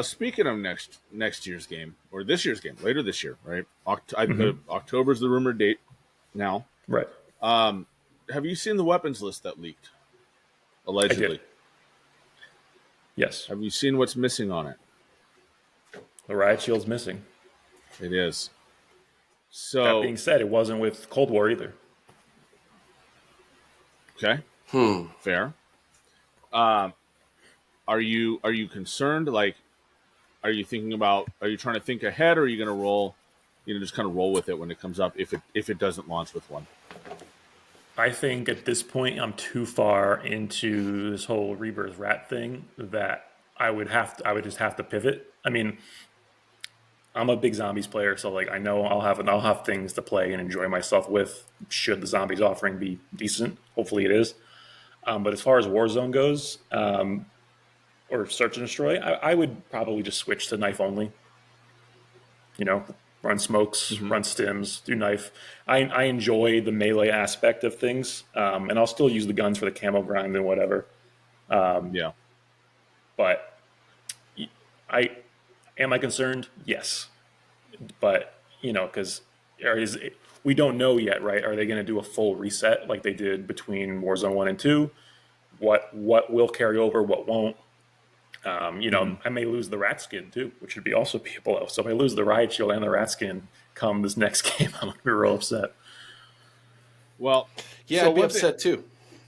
speaking of next year's game or this year's game, later this year, right? October's the rumored date now. Right. Have you seen the weapons list that leaked? Allegedly. I did. Yes. Have you seen what's missing on it? The riot shield's missing. It is. So that being said, it wasn't with Cold War either. Okay. Fair. Are you concerned? Like, are you trying to think ahead, or are you going to roll, just kind of roll with it when it comes up if it doesn't launch with one? I think at this point I'm too far into this whole Rebirth Rat thing that I would just have to pivot. I mean, I'm a big zombies player, so like I know I'll have things to play and enjoy myself with. Should the zombies offering be decent? Hopefully it is. But as far as Warzone goes, or Search and Destroy, I would probably just switch to knife only. You know, run smokes, Mm-hmm. run stims, do knife. I enjoy the melee aspect of things, and I'll still use the guns for the camo grind and whatever. Yeah. But I am I concerned? Yes, but because we don't know yet, right? Are they going to do a full reset like they did between Warzone 1 and 2? What will carry over? What won't? Mm-hmm. I may lose the rat skin too, which would be also be a blow. So if I lose the riot shield and the rat skin come this next game, I'm gonna be real upset. Well, Yeah, so I'd be one thing, upset too.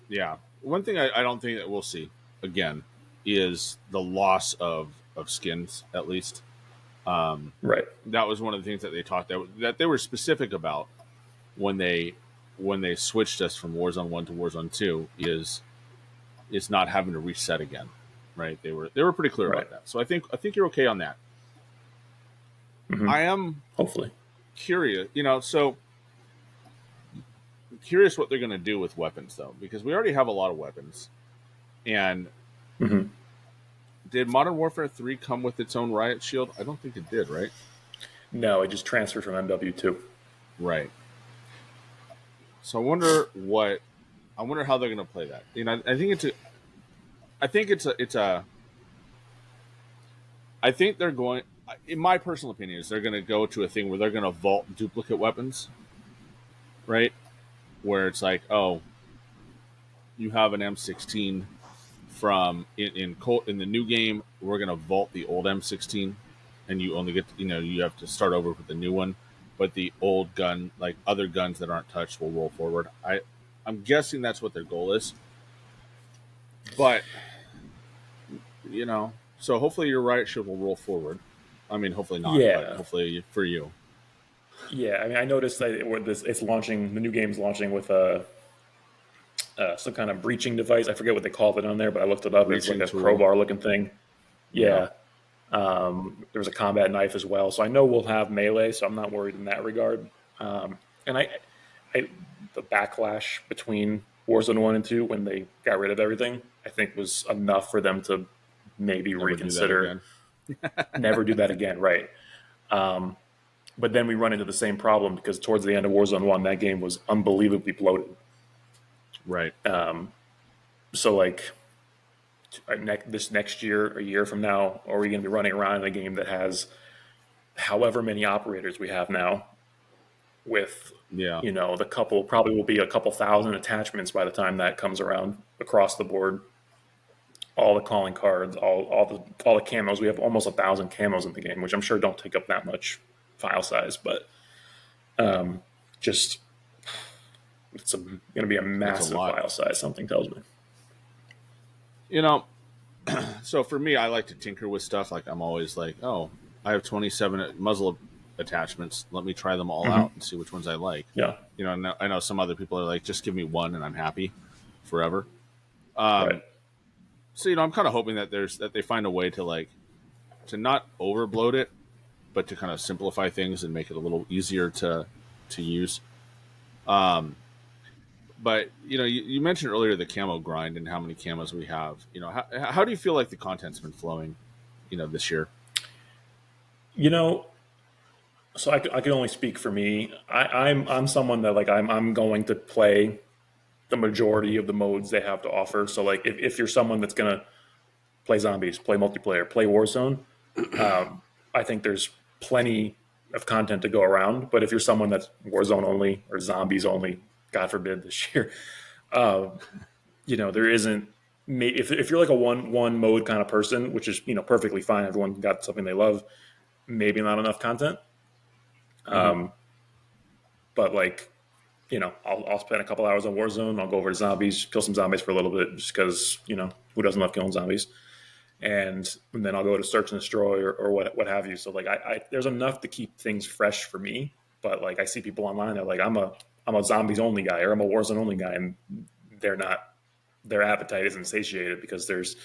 yeah, one thing I don't think that we'll see again is the loss of skins. At least Right. that was one of the things that they talked that they were specific about when they switched us from Warzone 1 to Warzone 2 is not having to reset again. Right? They were pretty clear Right. about that. So I think you're okay on that. Hmm. I am Hopefully. curious, so curious what they're going to do with weapons though, because we already have a lot of weapons. And Hmm. did Modern Warfare 3 come with its own riot shield? I don't think it did, right? No, it just transferred from MW2. Right. So I wonder how they're going to play that. I think they're going. In my personal opinion, is they're going to go to a thing where they're going to vault duplicate weapons, right? Where it's like, oh, you have an M16 from in the new game, we're going to vault the old M16, and you only get you have to start over with the new one, but the old gun, like other guns that aren't touched, will roll forward. I'm guessing that's what their goal is, but so hopefully your riot shield will roll forward. I mean, hopefully not, but Yeah. hopefully for you. Yeah. I mean, I noticed that it's launching. The new game's launching with some kind of breaching device. I forget what they called it on there, but I looked it up. It's like Breaching a tool. crowbar looking thing. Yeah. Yeah. There was a combat knife as well, so I know we'll have melee, so I'm not worried in that regard. And I the backlash between Warzone 1 and 2 when they got rid of everything, I think was enough for them to maybe Never do that reconsider, again. never do that again, right? But then we run into the same problem because towards the end of Warzone 1, that game was unbelievably bloated. Right. So like this next year, a year from now, are we going to be running around in a game that has however many operators we have now with Yeah. the couple probably will be a couple thousand attachments by the time that comes around across the board, all the calling cards, all the camos. We have almost 1,000 camos in the game, which I'm sure don't take up that much file size, but just it's going to be a That's a massive lot. file size, something tells me. You know, so for me, I like to tinker with stuff. Like I'm always like, oh, I have 27 muzzle attachments. Let me try them all out and see which ones I like. Yeah. I know some other people are like, just give me one and I'm happy forever. Right. So I'm kind of hoping that they find a way to not over bloat it, but to kind of simplify things and make it a little easier to use. But you mentioned earlier the camo grind and how many camos we have. How do you feel like the content's been flowing? This year. You know, so I can only speak for me. I'm someone that like I'm going to play the majority of the modes they have to offer. So like if you're someone that's gonna play zombies, play multiplayer, play Warzone, I think there's plenty of content to go around. But if you're someone that's Warzone only or zombies only, God forbid this year, there isn't. If you're like a one mode kind of person, which is perfectly fine, everyone got something they love. Maybe not enough content, Mm-hmm. but like I'll spend a couple hours on Warzone. I'll go over to zombies, kill some zombies for a little bit, just because who doesn't love killing zombies? And then I'll go to search and destroy or what have you. So like there's enough to keep things fresh for me. But like I see people online, they're like I'm a zombies only guy or I'm a Warzone only guy, and they're not. Their appetite isn't satiated because there's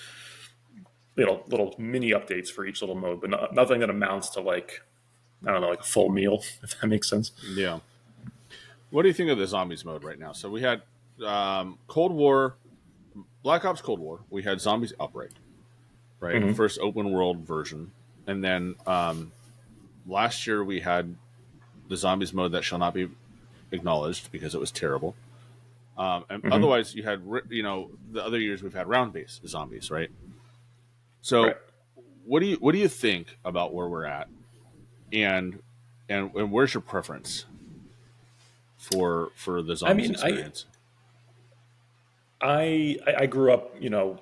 little mini updates for each little mode, but nothing that amounts to like I don't know, like a full meal, if that makes sense. Yeah. What do you think of the zombies mode right now? So we had Cold War, Black Ops Cold War. We had Zombies Outbreak, right? Mm-hmm. First open world version, and then last year we had the zombies mode that shall not be acknowledged because it was terrible. And Mm-hmm. otherwise, you had the other years we've had round based zombies, right? So Right. what do you think about where we're at, and where's your preference for the I zombies mean, experience? I grew up,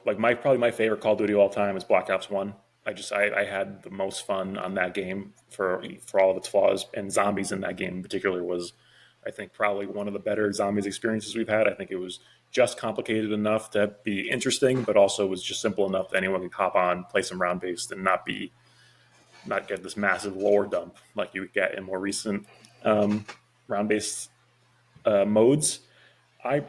like probably my favorite Call of Duty of all time is Black Ops One. I had the most fun on that game for all of its flaws, and zombies in that game in particular was, I think, probably one of the better zombies experiences we've had. I think it was just complicated enough to be interesting, but also was just simple enough that anyone could hop on, play some round based, and not get this massive lore dump like you would get in more recent round based modes. I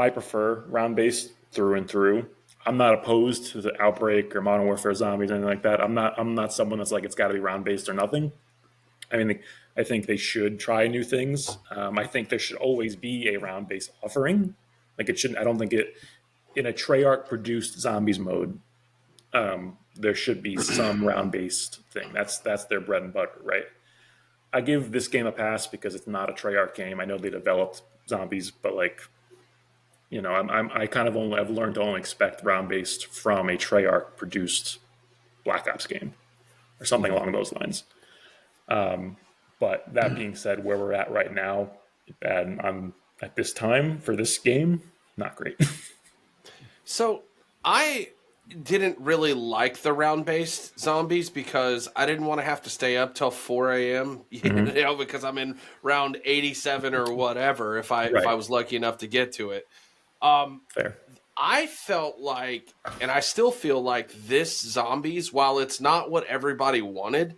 prefer round based through and through. I'm not opposed to the Outbreak or Modern Warfare Zombies or anything like that. I'm not someone that's like it's got to be round based or nothing. I mean, I think they should try new things. I think there should always be a round based offering. Like it shouldn't. I don't think it in a Treyarch produced zombies mode. There should be some round based thing. That's their bread and butter, right? I give this game a pass because it's not a Treyarch game. I know they developed zombies, but like I kind of I've learned to only expect round based from a Treyarch produced Black Ops game or something along those lines. But that being said, where we're at right now, and I'm at this time for this game, not great. So I didn't really like the round based zombies because I didn't want to have to stay up till 4 a.m. Because I'm in round 87 or whatever if I Right. was lucky enough to get to it. Fair. I felt like, and I still feel like this zombies, while it's not what everybody wanted,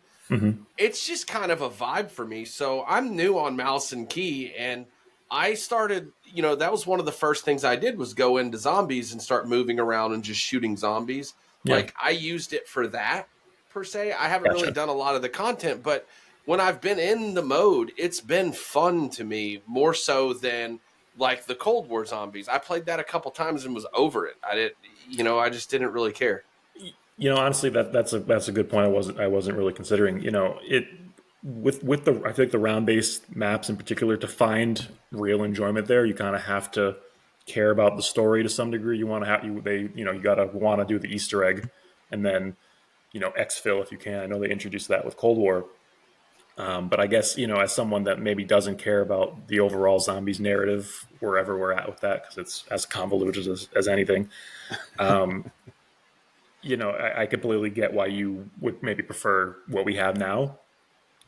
it's just kind of a vibe for me. So I'm new on mouse and key, and I started, that was one of the first things I did was go into zombies and start moving around and just shooting zombies. Yeah. Like I used it for that per se. I haven't really Gotcha. done a lot of the content, but when I've been in the mode, it's been fun to me more so than like the Cold War zombies. I played that a couple times and was over it. I just didn't really care. Honestly, that's a good point. I wasn't really considering. It with the I think the round based maps in particular to find real enjoyment there, you kind of have to care about the story to some degree. You want to have you gotta want to do the Easter egg, and then exfil if you can. I know they introduced that with Cold War. But I guess, as someone that maybe doesn't care about the overall zombies narrative, wherever we're at with that, because it's as convoluted as anything, I completely get why you would maybe prefer what we have now,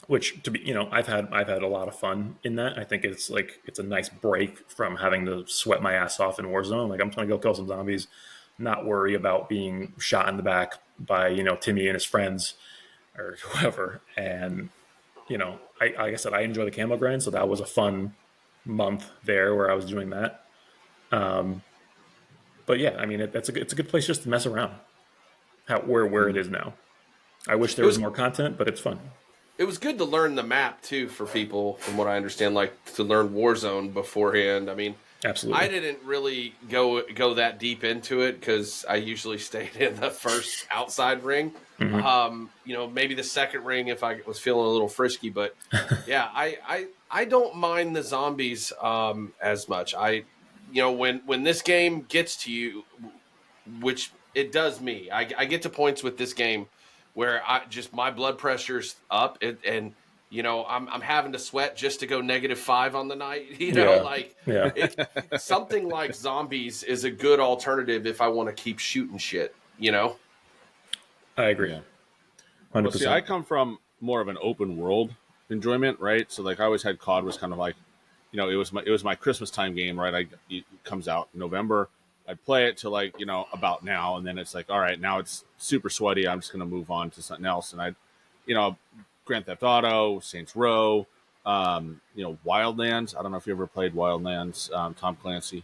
which to be, I've had a lot of fun in that. I think it's a nice break from having to sweat my ass off in Warzone. Like I'm trying to go kill some zombies, not worry about being shot in the back by, Timmy and his friends or whoever. And like I said, I enjoy the camo grind, so that was a fun month there where I was doing that. But yeah, I mean, it's a good place just to mess around. Where it is now. I wish there It was was more content, but it's fun. it was good to learn the map too for people, from what I understand, like to learn Warzone beforehand. I mean, Absolutely. I didn't really go that deep into it because I usually stayed in the first outside ring. Maybe the second ring if I was feeling a little frisky, but yeah, I don't mind the zombies as much. When this game gets to you, which it does me, I get to points with this game where my blood pressure's up and I'm having to sweat just to go -5 on the night. Yeah. Yeah. Something like zombies is a good alternative if I want to keep shooting shit. I agree. Yeah. Well, see, I 100%. come from more of an open world enjoyment, right? So like I always had COD was kind of like, it was my Christmas time game, right? It comes out in November. I'd play it to like, about now, and then it's like, all right, now it's super sweaty. I'm just going to move on to something else. And Grand Theft Auto, Saints Row, Wildlands. I don't know if you ever played Wildlands, Tom Clancy.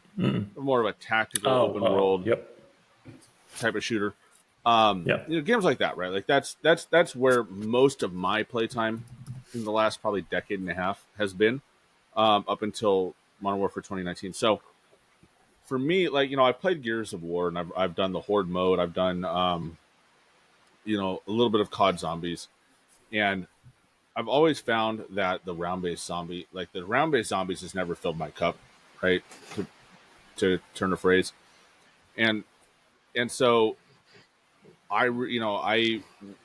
More of a tactical open world Yep. type of shooter. Yep. Games like that, right? Like that's where most of my playtime in the last probably decade and a half has been, up until Modern Warfare 2019. So for me, like, I've played Gears of War, and I've done the Horde mode. I've done a little bit of COD Zombies, and I've always found that the round-based zombies has never filled my cup, right? To turn a phrase, and so I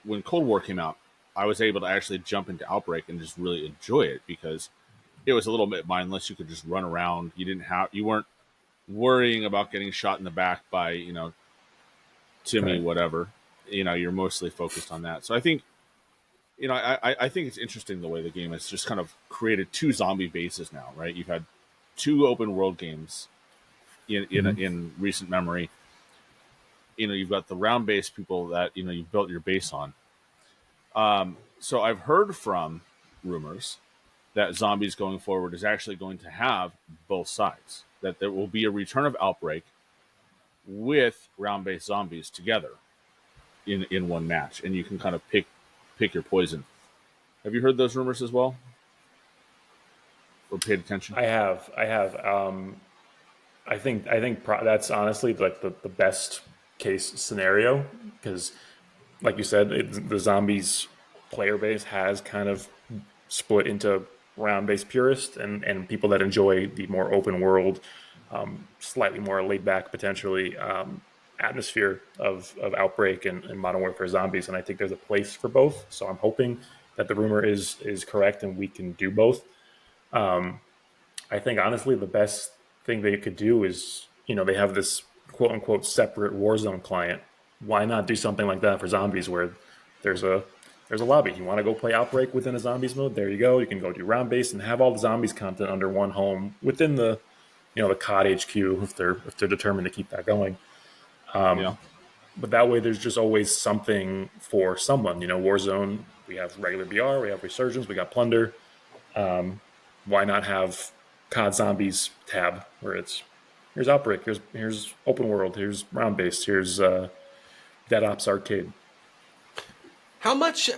when Cold War came out, I was able to actually jump into Outbreak and just really enjoy it because it was a little bit mindless. You could just run around. You weren't worrying about getting shot in the back by Timmy, Right. whatever. You're mostly focused on that. So I think I think it's interesting the way the game has just kind of created two zombie bases now, right? You've had two open world games in recent memory. You've got the round based people that you've built your base on. So I've heard from rumors that Zombies going forward is actually going to have both sides. That there will be a return of Outbreak with round based zombies together in one match, and you can kind of pick your poison. Have you heard those rumors as well, or paid attention? I have. That's honestly like the best case scenario because, like you said, the zombies player base has kind of split into round-based purists and people that enjoy the more open world, slightly more laid back, potentially atmosphere of Outbreak and Modern Warfare Zombies. And I think there's a place for both. So I'm hoping that the rumor is correct and we can do both. I think honestly the best thing they could do is, they have this quote unquote separate Warzone client. Why not do something like that for zombies where there's a lobby. You want to go play Outbreak within a zombies mode? There you go. You can go do round base and have all the zombies content under one home within the the COD HQ if they're determined to keep that going. Yeah. But that way, there's just always something for someone. Warzone. We have regular BR. We have Resurgence. We got Plunder. Why not have COD Zombies tab where here's Outbreak, here's Open World, here's Round Base, here's Dead Ops Arcade. How much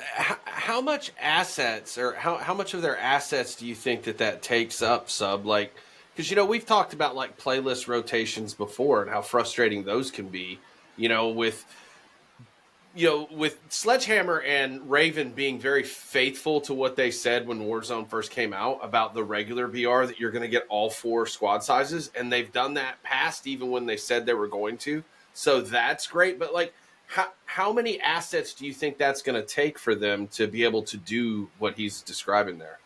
assets or how much of their assets do you think that takes up, Sub? Like, because we've talked about like playlist rotations before and how frustrating those can be. With Sledgehammer and Raven being very faithful to what they said when Warzone first came out about the regular BR that you're going to get all 4 squad sizes, and they've done that past even when they said they were going to. So that's great, but like, how many assets do you think that's going to take for them to be able to do what he's describing there?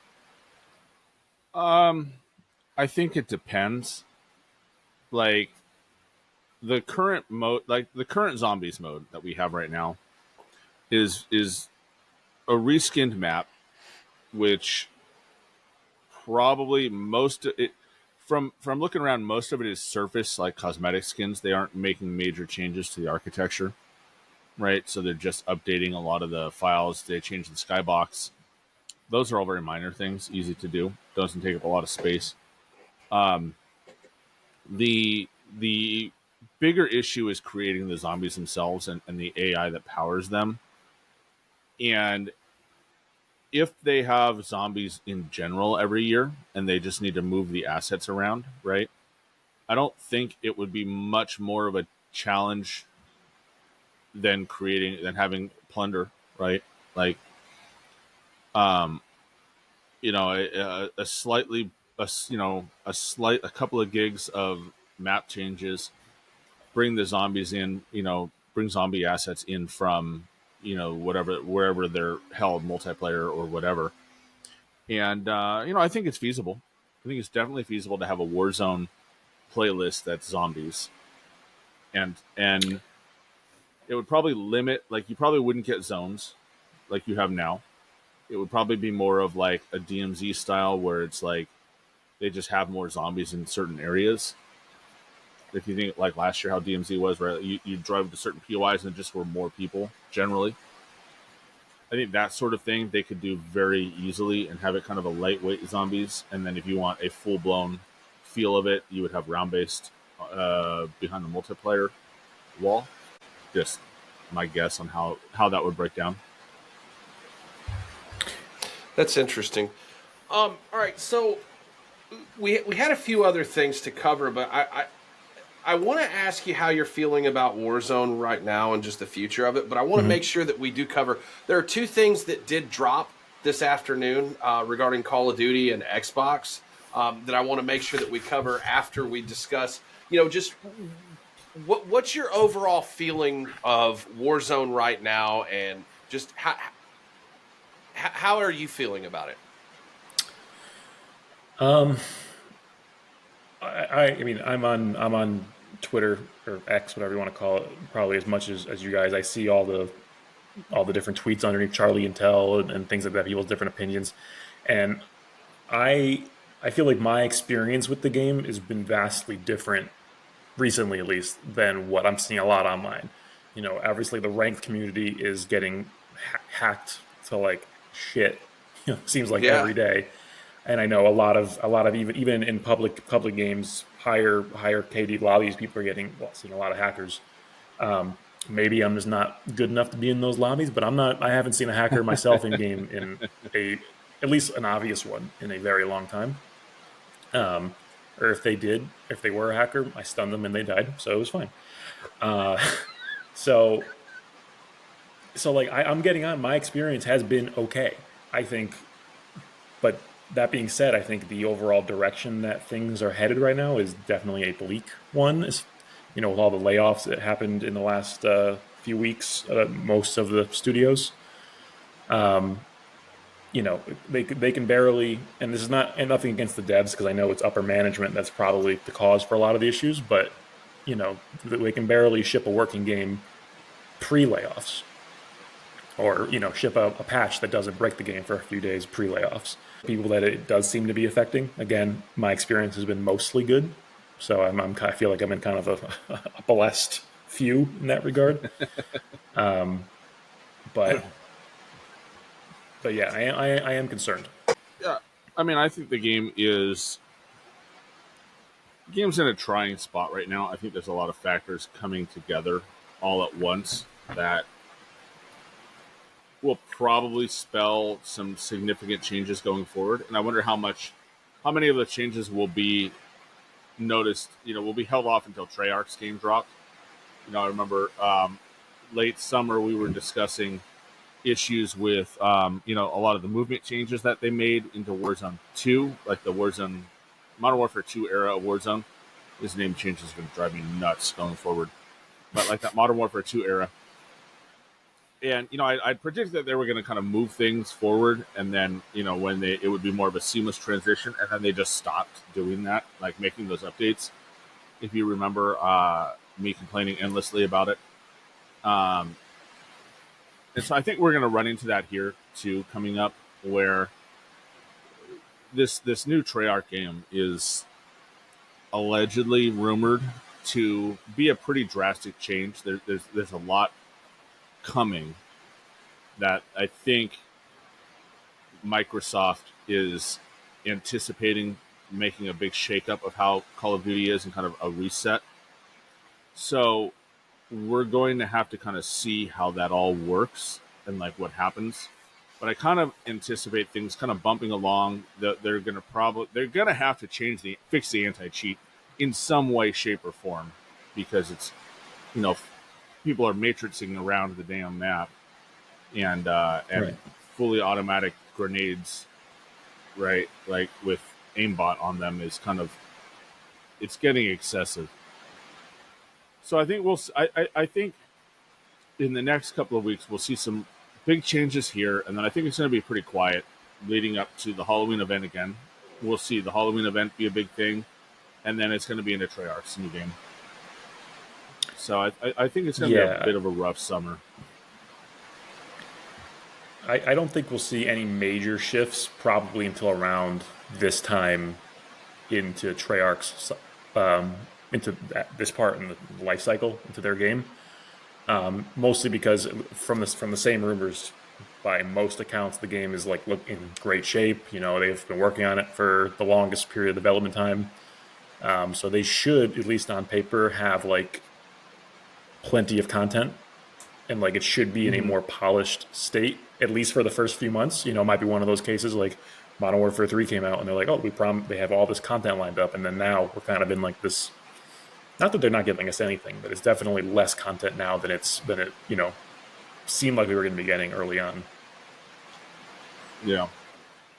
I think it depends. Like the current mode, like the current zombies mode that we have right now, is a reskinned map, which probably most of it from looking around, most of it is surface like cosmetic skins. They aren't making major changes to the architecture, right? So they're just updating a lot of the files. They changed the skybox. Those are all very minor things, easy to do. Doesn't take up a lot of space. The bigger issue is creating the zombies themselves and the AI that powers them. And if they have zombies in general every year and they just need to move the assets around, right? I don't think it would be much more of a challenge than having plunder, right? Like, a couple of gigs of map changes, bring the zombies in, bring zombie assets in from, wherever they're held, multiplayer or whatever. And, I think it's feasible. I think it's definitely feasible to have a Warzone playlist that's zombies. And it would probably limit, like, you probably wouldn't get zones like you have now. It would probably be more of like a DMZ style where it's like they just have more zombies in certain areas. If you think like last year how DMZ was, where you drive to certain POIs and just were more people generally. I think that sort of thing they could do very easily and have it kind of a lightweight zombies. And then if you want a full-blown feel of it, you would have round-based behind the multiplayer wall. Just my guess on how that would break down. That's interesting. All right, so we had a few other things to cover, but I want to ask you how you're feeling about Warzone right now and just the future of it. But I want to make sure that we do cover. There are two things that did drop this afternoon regarding Call of Duty and Xbox that I want to make sure that we cover after we discuss. Just what's your overall feeling of Warzone right now, and just how are you feeling about it? I mean, I'm on Twitter or X, whatever you want to call it, probably as much as you guys. I see all the different tweets underneath Charlie and Tell and things like that, people's different opinions, and I feel like my experience with the game has been vastly different recently, at least, than what I'm seeing a lot online. Obviously the ranked community is getting hacked to like shit. Seems like Yeah. every day. And I know a lot of even in public games, higher KD lobbies, people are seeing a lot of hackers. Maybe I'm just not good enough to be in those lobbies, but I haven't seen a hacker myself in game in at least an obvious one in a very long time. Or if they were a hacker, I stunned them and they died, so it was fine. Uh, so like I'm getting on. My experience has been okay, I think. But that being said, I think the overall direction that things are headed right now is definitely a bleak one. With all the layoffs that happened in the last few weeks, most of the studios. They can barely, and this is nothing against the devs because I know it's upper management that's probably the cause for a lot of the issues, but they can barely ship a working game pre-layoffs, or ship a patch that doesn't break the game for a few days pre-layoffs. People that it does seem to be affecting, again, my experience has been mostly good, so I feel like I'm in kind of a blessed few in that regard. But yeah, I am concerned. Yeah, I mean, I think the game's in a trying spot right now. I think there's a lot of factors coming together all at once that will probably spell some significant changes going forward. And I wonder how many of the changes will be noticed. Will be held off until Treyarch's game dropped. I remember late summer we were discussing issues with a lot of the movement changes that they made into Warzone 2, like the Warzone Modern Warfare 2 era of Warzone. This name change is going to drive me nuts going forward. But like that Modern Warfare 2 era. And, I predicted that they were going to kind of move things forward, and then, when it would be more of a seamless transition, and then they just stopped doing that, like making those updates. If you remember me complaining endlessly about it. And so I think we're going to run into that here, too, coming up, where this new Treyarch game is allegedly rumored to be a pretty drastic change. There's a lot coming that I think Microsoft is anticipating making a big shakeup of how Call of Duty is and kind of a reset. So we're going to have to kind of see how that all works and like what happens. But I kind of anticipate things kind of bumping along. They're going to have to fix the anti-cheat in some way, shape, or form, because it's people are matrixing around the damn map, and Right. fully automatic grenades, right? Like with aimbot on them is it's getting excessive. So I think I think in the next couple of weeks we'll see some big changes here, and then I think it's going to be pretty quiet leading up to the Halloween event again. We'll see the Halloween event be a big thing, and then it's going to be into Treyarch's new game. So I think it's going to be a bit of a rough summer. I don't think we'll see any major shifts probably until around this time into Treyarch's into this part in the life cycle into their game. Mostly because from the same rumors, by most accounts, the game is like in great shape. They've been working on it for the longest period of development time. So they should, at least on paper, have like plenty of content. and like it should be in a more polished state, at least for the first few months. You know, it might be one of those cases like Modern Warfare 3 came out and they're like, oh, they have all this content lined up, and then now we're kind of in like this. Not that they're not giving us anything, but it's definitely less content now than it seemed like we were going to be getting early on. Yeah.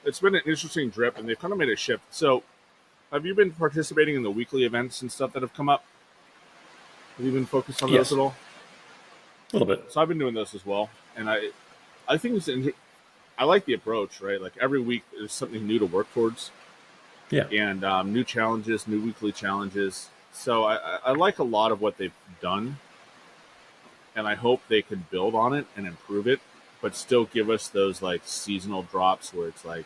It's been an interesting drip, and they've kind of made a shift. So, have you been participating in the weekly events and stuff that have come up? Have you been focused on those at all? A little bit. So I've been doing those as well, and I think I like the approach, right? Like every week there's something new to work towards. Yeah. And new challenges, new weekly challenges. So I like a lot of what they've done, and I hope they can build on it and improve it, but still give us those like seasonal drops where it's like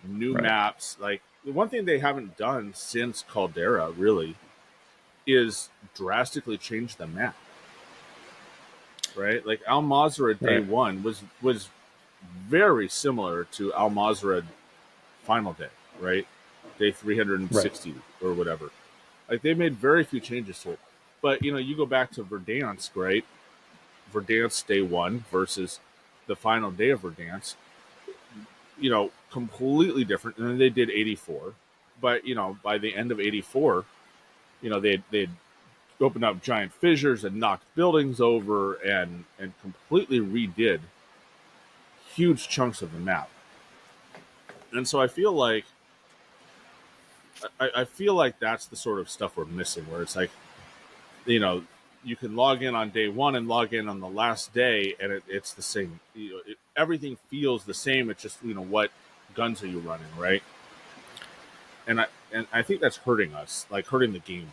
new maps. Like the one thing they haven't done since Caldera really is drastically change the map. Right? Like Al Mazrah Day 1 was very similar to Al Mazrah Final Day, right? Day 360 or whatever. Like they made very few changes to it. But you go back to Verdansk, right? Verdansk Day 1 versus the final day of Verdansk, completely different. And then they did 84. But, by the end of 84, they'd opened up giant fissures and knocked buildings over and completely redid huge chunks of the map. And so I feel like that's the sort of stuff we're missing, where it's like, you can log in on day 1 and log in on the last day, and it's the same. Everything feels the same. It's just what guns are you running, right? And I think that's hurting us, like hurting the game.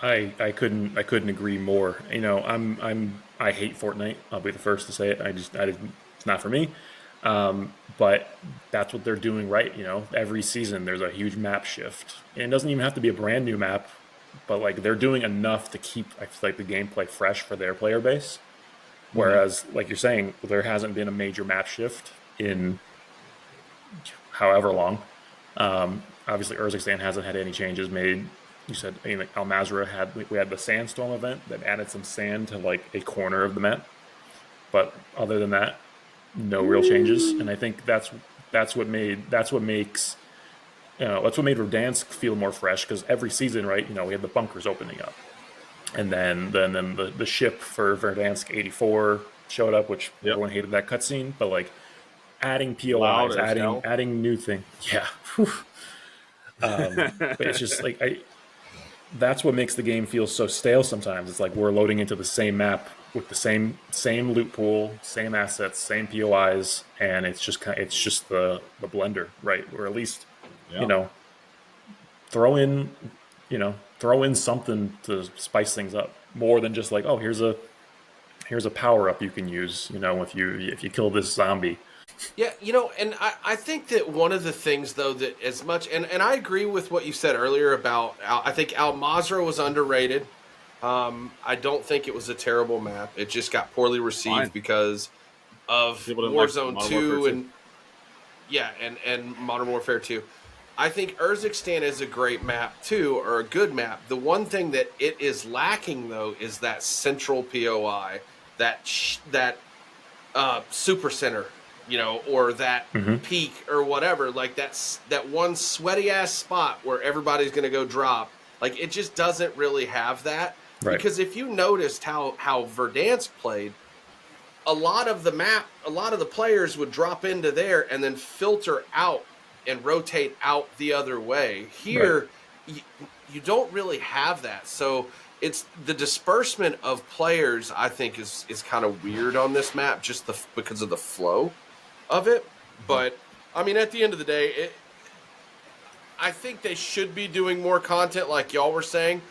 I couldn't agree more. I hate Fortnite. I'll be the first to say it. It's not for me. But that's what they're doing right. Every season there's a huge map shift, and it doesn't even have to be a brand new map, but like they're doing enough to keep, I feel like, the gameplay fresh for their player base. Whereas, like you're saying, there hasn't been a major map shift in however long. Obviously, Urzikstan hasn't had any changes made. You said, like Al Mazrah we had the sandstorm event that added some sand to like a corner of the map, but other than that, no real changes. And I think that's what made Verdansk feel more fresh, because every season, right? We had the bunkers opening up, and then the ship for Verdansk 84 showed up, which everyone hated that cutscene, but like adding POIs, adding new things, yeah. But it's just like that's what makes the game feel so stale sometimes. It's like we're loading into the same map with the same loot pool, same assets, same POIs, and it's just the blender, right? Or at least throw in something to spice things up, more than just like, oh, here's a power up you can use, if you kill this zombie. Yeah, and I think that one of the things, though, that as much, and I agree with what you said earlier about, I think Al Mazrah was underrated. I don't think it was a terrible map. It just got poorly received because of Warzone 2 and Modern Warfare 2. I think Urzikstan is a great map, too, or a good map. The one thing that it is lacking, though, is that central POI, that super center, or that peak or whatever, like that one sweaty ass spot where everybody's going to go drop. Like it just doesn't really have that. Right. Because if you noticed how Verdansk played, a lot of the players would drop into there and then filter out and rotate out the other way. Here, you don't really have that. So it's the disbursement of players, I think, is kind of weird on this map, just because of the flow of it. But I mean, at the end of the day, I think they should be doing more content, like y'all were saying.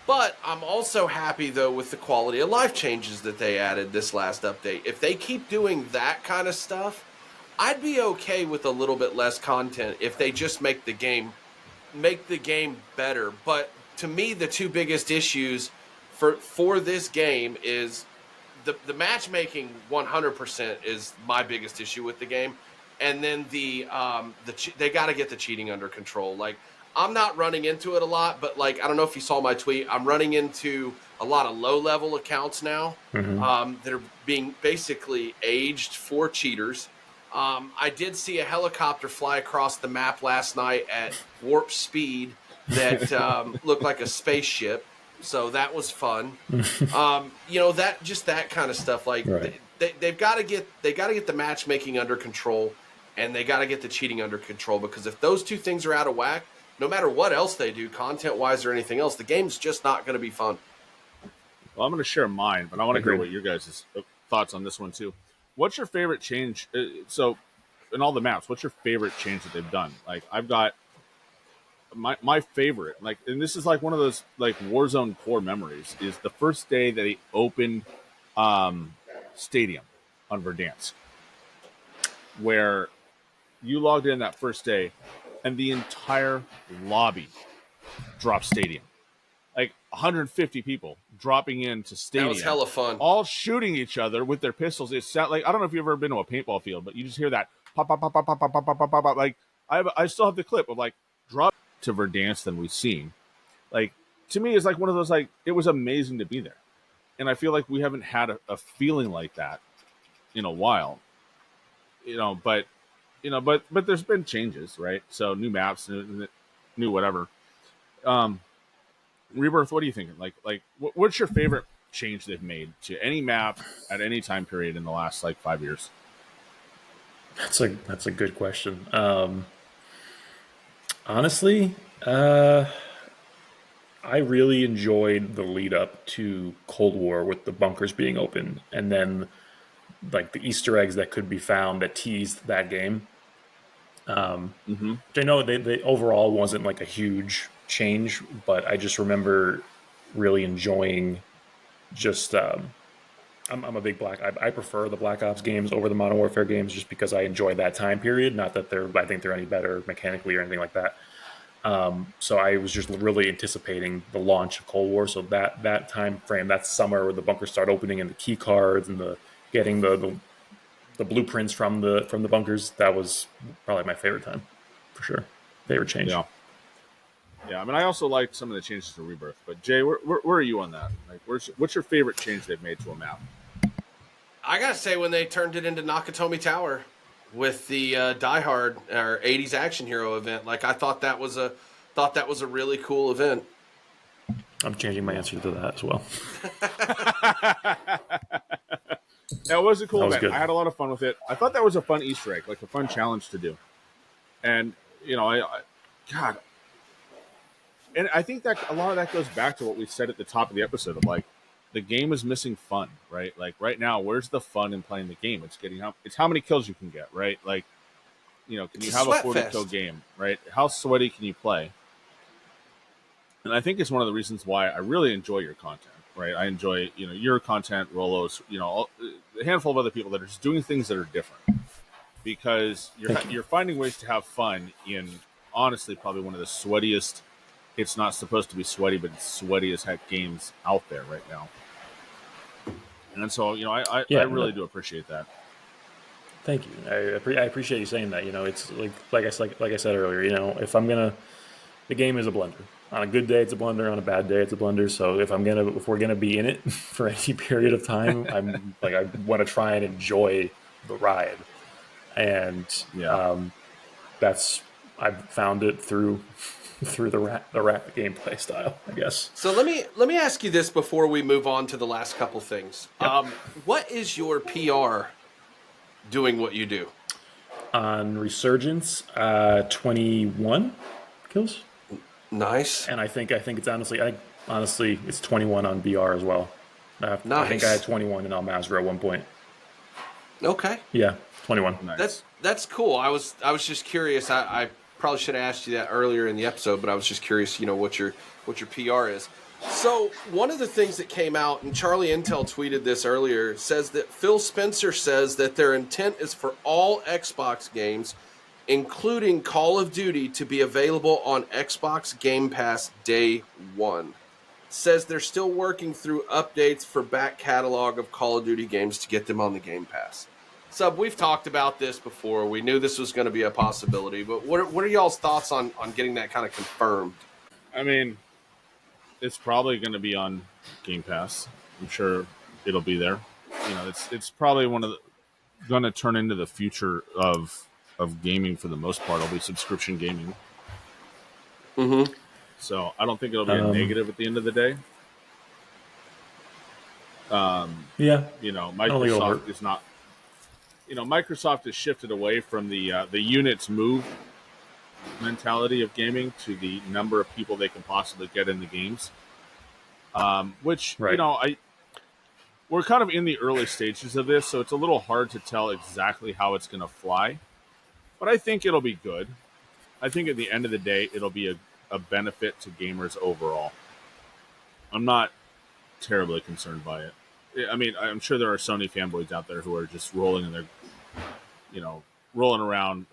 But I'm also happy, though, with the quality of life changes that they added this last update. If they keep doing that kind of stuff, I'd be okay with a little bit less content if they just make the game better. But to me, the two biggest issues for this game is the matchmaking. 100% is my biggest issue with the game, and then they got to get the cheating under control. Like, I'm not running into it a lot, but like, I don't know if you saw my tweet. I'm running into a lot of low level accounts now that are being basically aged for cheaters. I did see a helicopter fly across the map last night at warp speed that looked like a spaceship. So that was fun. That kind of stuff. Like Right. they've got to get the matchmaking under control, and they got to get the cheating under control, because if those two things are out of whack, no matter what else they do, content wise or anything else, the game's just not going to be fun. Well, I'm going to share mine, but I want to hear Agreed. what your guys' thoughts on this one too. What's your favorite change? So, in all the maps, what's your favorite change that they've done? Like, I've got my favorite, like, and this is like one of those like Warzone core memories, is the first day that they opened Stadium on Verdansk, where you logged in that first day, and the entire lobby dropped Stadium. Like 150 people dropping into Stadium. That was hella fun. All shooting each other with their pistols. It sound like, I don't know if you've ever been to a paintball field, but you just hear that pop, pop, pop, pop, pop, pop, pop, pop, pop, pop. Like, I still have the clip of like drop to Verdansk than we've seen. Like, to me, it's like one of those, like, it was amazing to be there. And I feel like we haven't had a feeling like that in a while. But there's been changes, right? So new maps, new whatever. Rebirth, what are you thinking? Like, what's your favorite change they've made to any map at any time period in the last like 5 years? That's a good question. Honestly, I really enjoyed the lead up to Cold War with the bunkers being open, and then like the Easter eggs that could be found that teased that game. Which I know they overall wasn't like a huge change, but I just remember really enjoying just. I'm a big I prefer the Black Ops games over the Modern Warfare games, just because I enjoy that time period. Not that I think they're any better mechanically or anything like that. So I was just really anticipating the launch of Cold War. So that time frame, that summer where the bunkers start opening and the key cards and the getting the blueprints from the bunkers, that was probably my favorite time, for sure. Favorite change. Yeah. I mean, I also liked some of the changes to Rebirth. But Jay, where are you on that? Like, what's your favorite change they've made to a map? I gotta say, when they turned it into Nakatomi Tower with the Die Hard or 80s action hero event, like, I thought that was a really cool event. I'm changing my answer to that as well. That was a cool event. Good. I had a lot of fun with it. I thought that was a fun Easter egg, like a fun challenge to do. And God, and I think that a lot of that goes back to what we said at the top of the episode of, like, the game is missing fun, right? Like, right now, where's the fun in playing the game? It's how many kills you can get, right? Like, can you have a 40-kill game, right? How sweaty can you play? And I think it's one of the reasons why I really enjoy your content, right? I enjoy, your content, Rolo's, a handful of other people that are just doing things that are different, because you're finding ways to have fun in, honestly, probably one of the sweatiest. It's not supposed to be sweaty, but it's sweaty as heck games out there right now. And so, I really do appreciate that. Thank you. I appreciate you saying that. It's like I said earlier. If the game is a blender. On a good day, it's a blender. On a bad day, it's a blender. So if we're gonna be in it for any period of time, I want to try and enjoy the ride. And I've found it through the rat gameplay style, I guess. So let me ask you this before we move on to the last couple things. Yep. What is your PR doing what you do? On Resurgence, 21 kills. Nice. And I think it's honestly it's 21 on BR as well. Nice. I think I had 21 in Al Mazrah at one point. Okay. Yeah, 21. Nice. That's cool. I was just curious. I probably should have asked you that earlier in the episode, but I was just curious, what your PR is. So one of the things that came out, and Charlie Intel tweeted this earlier, says that Phil Spencer says that their intent is for all Xbox games, including Call of Duty, to be available on Xbox Game Pass day one. Says they're still working through updates for back catalog of Call of Duty games to get them on the Game Pass. Sub, we've talked about this before. We knew this was going to be a possibility, but what are y'all's thoughts on getting that kind of confirmed? I mean, it's probably going to be on Game Pass. I'm sure it'll be there. It's probably going to turn into the future of gaming for the most part. It'll be subscription gaming. Mm-hmm. So I don't think it'll be a negative at the end of the day. Yeah, Microsoft is not. Microsoft has shifted away from the units move mentality of gaming to the number of people they can possibly get in the games. Which right. we're kind of in the early stages of this, so it's a little hard to tell exactly how it's going to fly. But I think it'll be good. I think at the end of the day, it'll be a benefit to gamers overall. I'm not terribly concerned by it. I mean, I'm sure there are Sony fanboys out there who are just rolling around,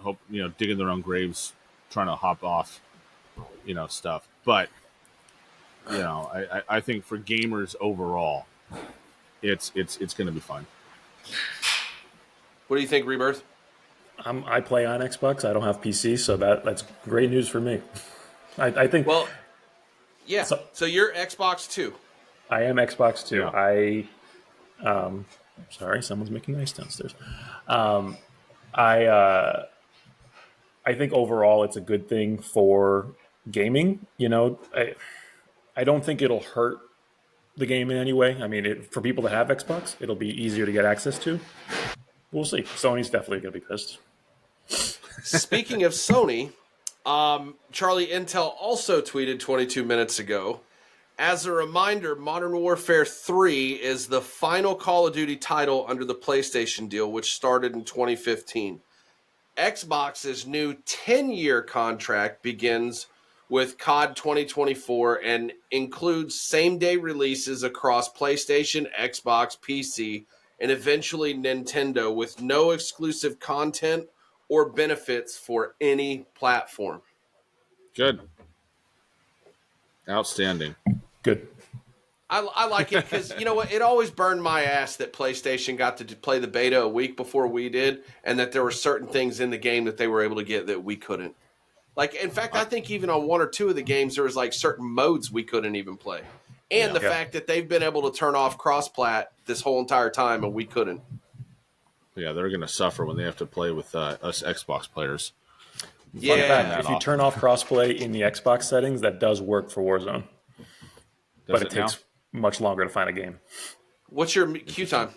digging their own graves, trying to hop off, stuff. But, I think for gamers overall, it's going to be fun. What do you think, Rebirth? I play on Xbox. I don't have PC, so that's great news for me. I think. Well, yeah. So you're Xbox too. I am Xbox too. Yeah. Sorry, someone's making noise downstairs. I think overall it's a good thing for gaming. I don't think it'll hurt the game in any way. I mean, for people that have Xbox, it'll be easier to get access to. We'll see. Sony's definitely going to be pissed. Speaking of Sony, Charlie Intel also tweeted 22 minutes ago, as a reminder, Modern Warfare 3 is the final Call of Duty title under the PlayStation deal, which started in 2015. Xbox's new 10-year contract begins with COD 2024 and includes same-day releases across PlayStation, Xbox, PC, and eventually Nintendo, with no exclusive content or benefits for any platform. Good. Outstanding. Good. I like it because, you know what, it always burned my ass that PlayStation got to play the beta a week before we did, and that there were certain things in the game that they were able to get that we couldn't. Like, in fact, I think even on one or two of the games, there was like certain modes we couldn't even play. And the fact that they've been able to turn off cross-plat this whole entire time and we couldn't. Yeah, they're going to suffer when they have to play with us Xbox players. Yeah. If you turn off crossplay in the Xbox settings, that does work for Warzone. But it takes much longer to find a game. What's your queue time,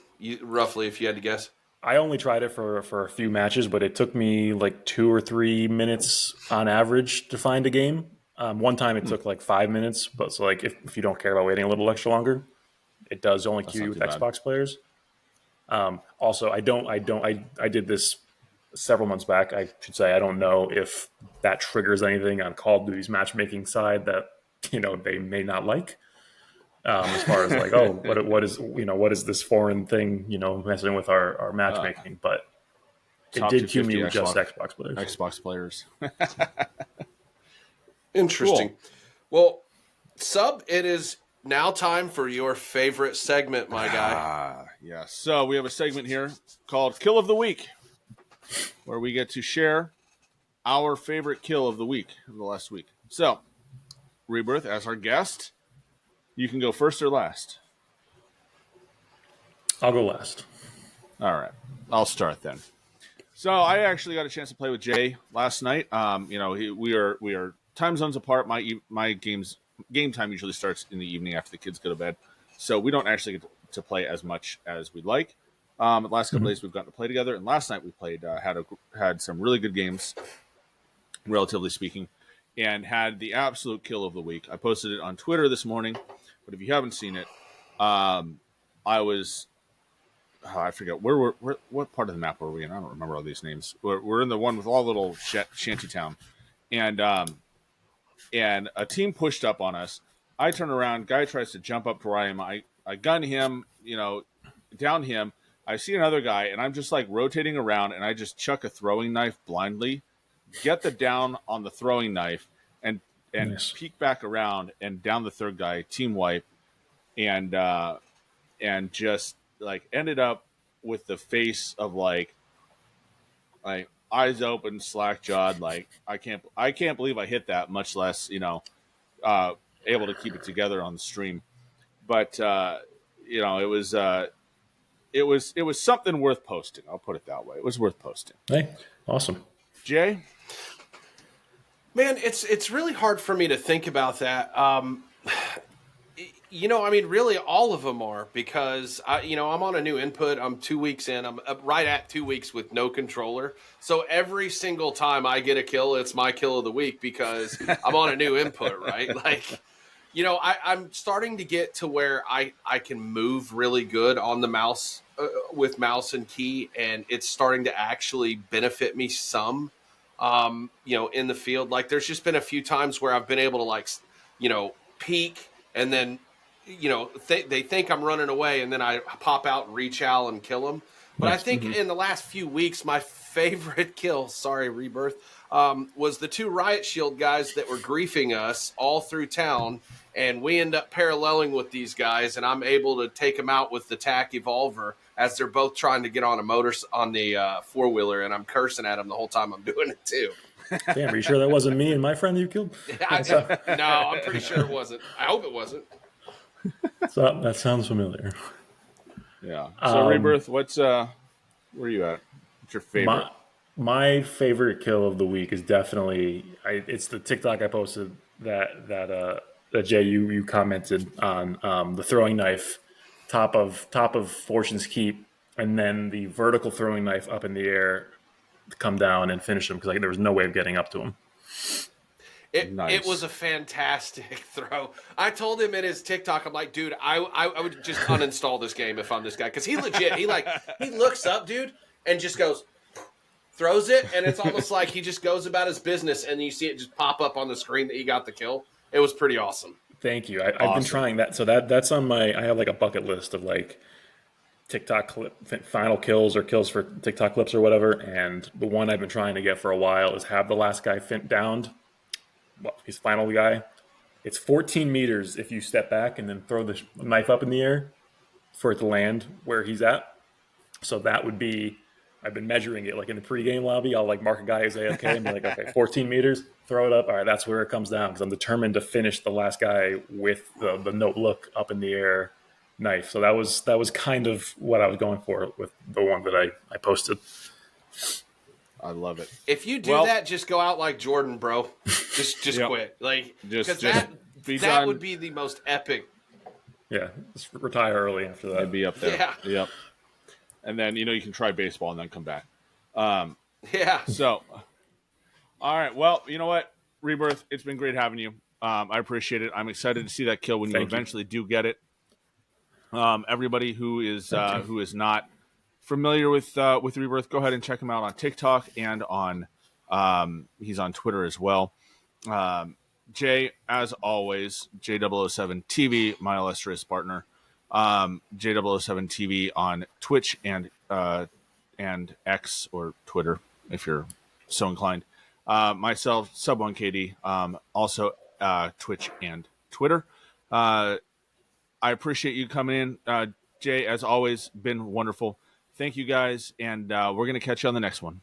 roughly, if you had to guess? I only tried it for a few matches, but it took me like 2 or 3 minutes on average to find a game. One time it took like 5 minutes, but so like if you don't care about waiting a little extra longer, it does only queue with Xbox players. Also, I did this several months back. I should say I don't know if that triggers anything on Call of Duty's matchmaking side that they may not like. As far as like, what is this foreign thing, messing with our matchmaking? But it did queue me with just Xbox players. Xbox players. Interesting. Cool. Well, Sub, it is now time for your favorite segment, my guy. Yes. So we have a segment here called Kill of the Week, where we get to share our favorite kill of the week, of the last week. So, Rebirth, as our guest, you can go first or last. I'll go last. All right. I'll start then. So I actually got a chance to play with Jay last night. We are time zones apart. My game time usually starts in the evening after the kids go to bed, so we don't actually get to play as much as we'd like. The last couple days we've gotten to play together, and last night we played had some really good games, relatively speaking, and had the absolute kill of the week. I posted it on Twitter this morning. But if you haven't seen it, I forget what part of the map were we in? I don't remember all these names. We're in the one with all little shanty town, and a team pushed up on us. I turn around, guy tries to jump up to where I am. I gun him, down him. I see another guy, and I'm just like rotating around, and I just chuck a throwing knife blindly, get the down on the throwing knife, and nice. Peek back around and down the third guy, team wipe, and just like ended up with the face of like eyes open, slack jawed, like I can't believe I hit that, much less able to keep it together on the stream. But it was something worth posting. I'll put it that way. It was worth posting. Hey, awesome. Jay, Man, it's really hard for me to think about that. Really, all of them are because I'm on a new input. I'm 2 weeks in. I'm right at 2 weeks with no controller. So every single time I get a kill, it's my kill of the week because I'm on a new input, right? Like, I'm starting to get to where I can move really good on the mouse with mouse and key, and it's starting to actually benefit me some. In the field, like there's just been a few times where I've been able to peek and then, they think I'm running away and then I pop out and reach out and kill them. But I think in the last few weeks, my favorite kill, sorry, Rebirth, was the 2 Riot Shield guys that were griefing us all through town. And we end up paralleling with these guys, and I'm able to take them out with the TAC Evolver as they're both trying to get on on the 4-wheeler, and I'm cursing at them the whole time I'm doing it too. Damn, are you sure that wasn't me and my friend you killed? No, I'm pretty sure it wasn't. I hope it wasn't. So that sounds familiar. Yeah. So Rebirth, where are you at? What's your favorite? My favorite kill of the week is definitely it's the TikTok I posted that Jay you commented on, the throwing knife top of Fortune's Keep, and then the vertical throwing knife up in the air to come down and finish him because there was no way of getting up to him. It was a fantastic throw. I told him in his TikTok, I'm like, dude, I would just uninstall this game if I'm this guy, because he legit he looks up, dude, and just goes, throws it, and it's almost like he just goes about his business, and you see it just pop up on the screen that he got the kill. It was pretty awesome. Thank you. I've been trying that. So that's on I have like a bucket list of like TikTok final kills or kills for TikTok clips or whatever. And the one I've been trying to get for a while is have the last guy downed. Well, he's final guy. It's 14 meters if you step back and then throw the knife up in the air for it to land where he's at. So that would be, I've been measuring it like in the pregame lobby. I'll like mark a guy as AFK and be like, okay, 14 meters, throw it up. All right, that's where it comes down because I'm determined to finish the last guy with the no look up in the air knife. So that was kind of what I was going for with the one that I posted. I love it. If you do that, just go out like Jordan, bro. Just quit. Like, because that would be the most epic. Yeah, just retire early after that. It'd be up there. Yeah. Yep. And then, you can try baseball and then come back. Yeah. So, all right. Well, you know what? Rebirth, it's been great having you. I appreciate it. I'm excited to see that kill when you eventually do get it. Everybody who is not familiar with Rebirth, go ahead and check him out on TikTok and on he's on Twitter as well. Jay, as always, J007 TV, my illustrious partner. J007 TV on Twitch and X or Twitter if you're so inclined. Myself, SuboneKD, also Twitch and Twitter. I appreciate you coming in. Jay, as always, been wonderful. Thank you guys, and we're going to catch you on the next one.